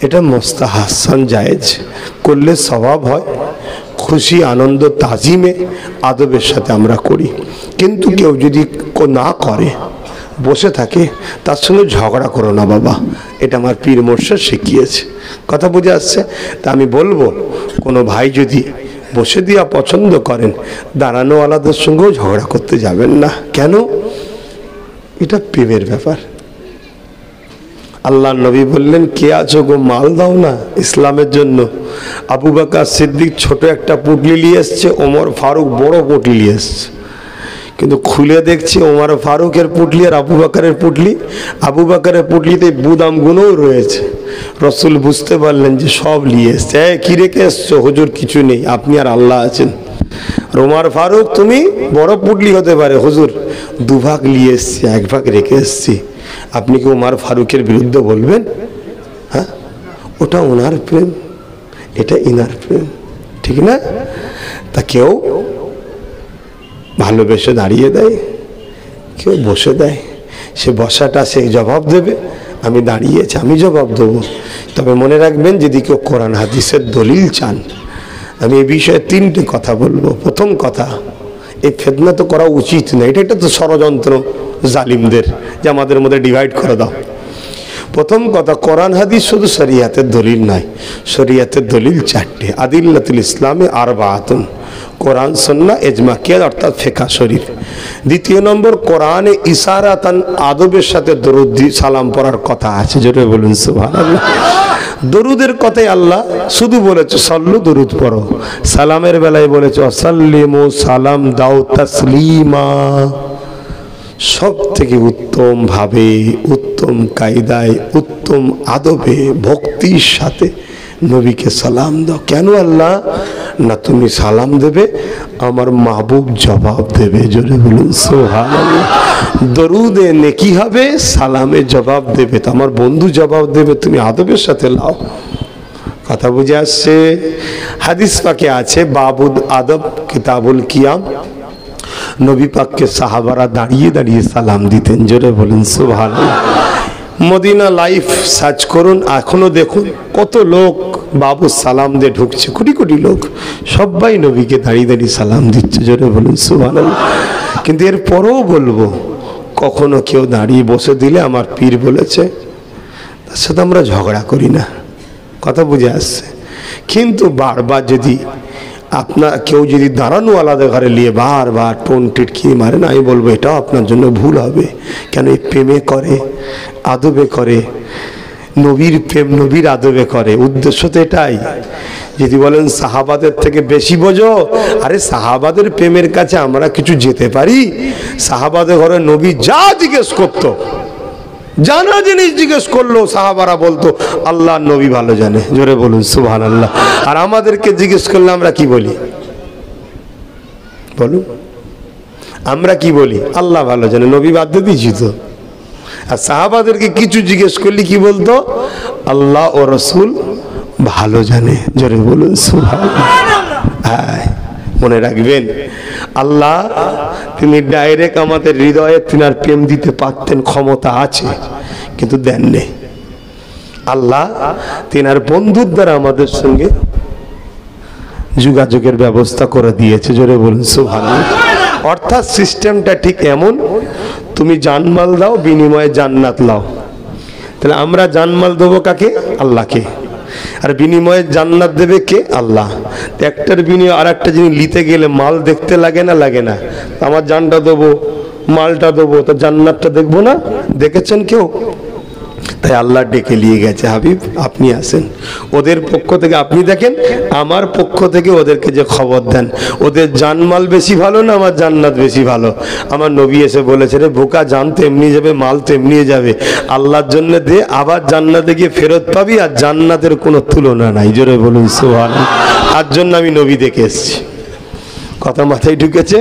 এটা মুস্তাহাসান জায়েজ করলে সওয়াব হয়, খুশি আনন্দ তাজিমে আদবের সাথে আমরা করি, কিন্তু কেউ যদি না করে বসে থাকে তার সঙ্গে ঝগড়া করো না বাবা, এটা আমার পীর মুর্শিদ শিখিয়েছে। কথা বুঝে আসছে? তা আমি বলবো কোনো ভাই যদি বসে দিয়া পছন্দ করেন, দাঁড়ানোওয়ালাদের সঙ্গেও ঝগড়া করতে যাবেন না। কেন? এটা প্রেমের ব্যাপার। আল্লাহ নবী বললেন, কে আছো গো মাল দাও না ইসলামের জন্য। আবু বকর সিদ্দিক ছোট একটা পুটলি নিয়ে এসছে, ওমর ফারুক বড় পুটলি নিয়ে এসছে, কিন্তু খুলে দেখছি ওমর ফারুকের পুটলি আর আবু বকরের পুটলি, আবু বকরের পুটলিতে বুদামগুলোও রয়েছে। রসুল বুঝতে পারলেন যে সব নিয়ে এসছে। কি রেখে এসছো? হুজুর কিছু নেই, আপনি আর আল্লাহ আছেন। ওমর ফারুক, তুমি বড় পুটলি হতে পারে, হুজুর দুভাগ নিয়ে এসছি, এক ভাগ রেখে এসছি, আপনি কি ওমর ফারুকের বিরুদ্ধে বলবেন? হ্যাঁ, ওটা ওনার প্রেম, এটা ইনার প্রেম, ঠিক না? তা কেউ ভালোবেসে দাঁড়িয়ে দেয়, কেউ বসে দেয়। সে বসাটা সে জবাব দেবে, আমি দাঁড়িয়েছি আমি জবাব দেবো। তবে মনে রাখবেন, যদি কেউ কোরআন হাদিসের দলিল চান, আমি এই বিষয়ে তিনটে কথা বলবো। প্রথম কথা, এই ফিতনা তো করা উচিত না, এটা একটা তো ষড়যন্ত্র জালিমদের যে আমাদের মধ্যে ডিভাইড করে দাও। প্রথম কথা, কোরআন হাদিস শুধু শরিয়াতের দলিল নয়, শরিয়াতের দলিল চারটে, আদিল্লাতুল ইসলামে আরবাআতুন, কোরআন সুন্নাহ ইজমা কিয়াস অর্থাৎ ফিকহ শরীফ। দ্বিতীয় নম্বর, কোরআনে ইশারাতান আদবের সাথে দরুদ সালাম পড়ার কথা আছে, জোরে বলুন সুবহানাল্লাহ। দরুদের কথাই আল্লাহ শুধু বলেছে সল্লু, দরুদ পড়ো। সালামের বেলায় বলেছে ওয়াসাল্লিমু, সালাম দাও তাসলিমা। সব থেকে উত্তম ভাবে, উত্তম কায়দায়, উত্তম আদবে, ভক্তির সাথে নবীকে সালাম দাও। কেন আল্লাহ? না তুমি সালাম দেবে, আমার মাহবুব জবাব দেবে, জোরে বলুন সুবহানাল্লাহ। দরুদে নেকি হবে, সালামে জবাব দেবে, তো আমার বন্ধু জবাব দেবে, তুমি আদবের সাথে লাও। কথা বুঝে আসছে? হাদিস পাকে আছে বাবুল আদব কিতাবুল কিয়াম, নবী পাককে সাহাবারা দাঁড়িয়ে দাঁড়িয়ে সালাম দিতেন, জোরে বলুন সুবহানাল্লাহ। মদিনা লাইফ সার্চ করুন, এখনো দেখুন কত লোক বাবু সালাম দিয়ে ঢুকছে, কোটি কোটি লোক, সবাই নবীকে দাঁড়িয়ে দাঁড়িয়ে সালাম দিচ্ছে, জোরে বলুন সুবহানাল্লাহ। কিন্তু এর পরেও বলবো, কখনো কেউ দাঁড়িয়ে বসে দিলে আমার পীর বলেছে তার সাথে আমরা ঝগড়া করি না, কথা বুঝে আসছে। কিন্তু বারবার যদি আপনার কেউ যদি দাঁড়ানো আলাদা ঘরে নিয়ে বারবার টোন টিটকিয়ে মারেন, আমি বলবো এটাও আপনার জন্য ভুল হবে। কেন? এই প্রেমে করে, আদবে করে, নবীর প্রেম নবীর আদবে করে, উদ্দেশ্য তো এটাই। যদি বলেন সাহাবাদের থেকে বেশি বোঝো, আরে সাহাবাদের প্রেমের কাছে আমরা কিছু যেতে পারি? সাহাবাদের ঘরে নবী যা জিজ্ঞেস করতো, জানা জিনিস জিজ্ঞেস করলো, সাহাবারা বলতো আল্লাহ নবী ভালো জানে, জোরে বলুন সুবহানাল্লাহ। আর আমাদেরকে জিজ্ঞেস করলে আমরা কি বলি? বলুন, আমরা কি বলি? আল্লাহ ভালো জানে, নবী বাদ দিয়ে দিয়েছি তো। আর সাহাবাদেরকে কিছু জিজ্ঞেস করলে কি বলতো? আল্লাহ ও রসুল ভালো জানে, জোরে বলুন সুবহানাল্লাহ। হ্যাঁ, মনে রাখবেন, আল্লাহ তিনি ডাইরেক্ট আমাদের হৃদয়ে তিনার প্রেম দিতে পারতেন, ক্ষমতা আছে, কিন্তু দেননি। আল্লাহ তিনার বন্ধুর দ্বারা আমাদের সঙ্গে যোগাযোগের ব্যবস্থা করে দিয়েছে, জোরে বলুন সুবহানাল্লাহ। অর্থাৎ সিস্টেমটা ঠিক এমন, তুমি জানমাল দাও, বিনিময়ে জান্নাত লাও। তাহলে আমরা জানমাল দেবো কাকে? আল্লাহকে। আর বিনিময়ে জান্নাত দেবে কে? আল্লাহ। একটার বিনিময়ে আর একটা জিনিস নিতে গেলে মাল দেখতে লাগে না? লাগে না। আমার জানটা দেবো, মালটা দেবো, তো জান্নাতটা দেখবো না? দেখেছেন কেউ? তাই আল্লাহ ডেকে নিয়ে গেছে, হাবিব আপনি আসেন। ওদের পক্ষ থেকে আপনি দেখেন, আমার পক্ষ থেকে ওদেরকে যে খবর দেন, ওদের জানমাল বেশি ভালো না আমার জান্নাত বেশি ভালো? আমার নবী এসে বলেছে, রে বোকা, জান তো এমনি যাবে, মাল তো এমনি যাবে, আল্লাহর জন্য দে, আবার জান্নাতে গিয়ে ফেরত পাবি, আর জান্নাতের কোনো তুলনা নাই, জোরে বলুন সুবহানাল্লাহ। তার জন্য আমি নবী দেখে এসেছি। কথা মাথায় ঢুকেছে?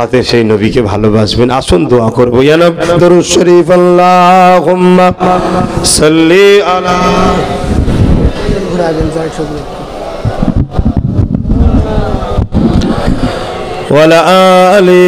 অতএব সেই নবীকে ভালোবাসবেন। আসুন দোয়া করবো, ইয়া নবী দরুদ শরীফ আল্লাহুম্মা সাল্লি আলা ওয়া আলা আলি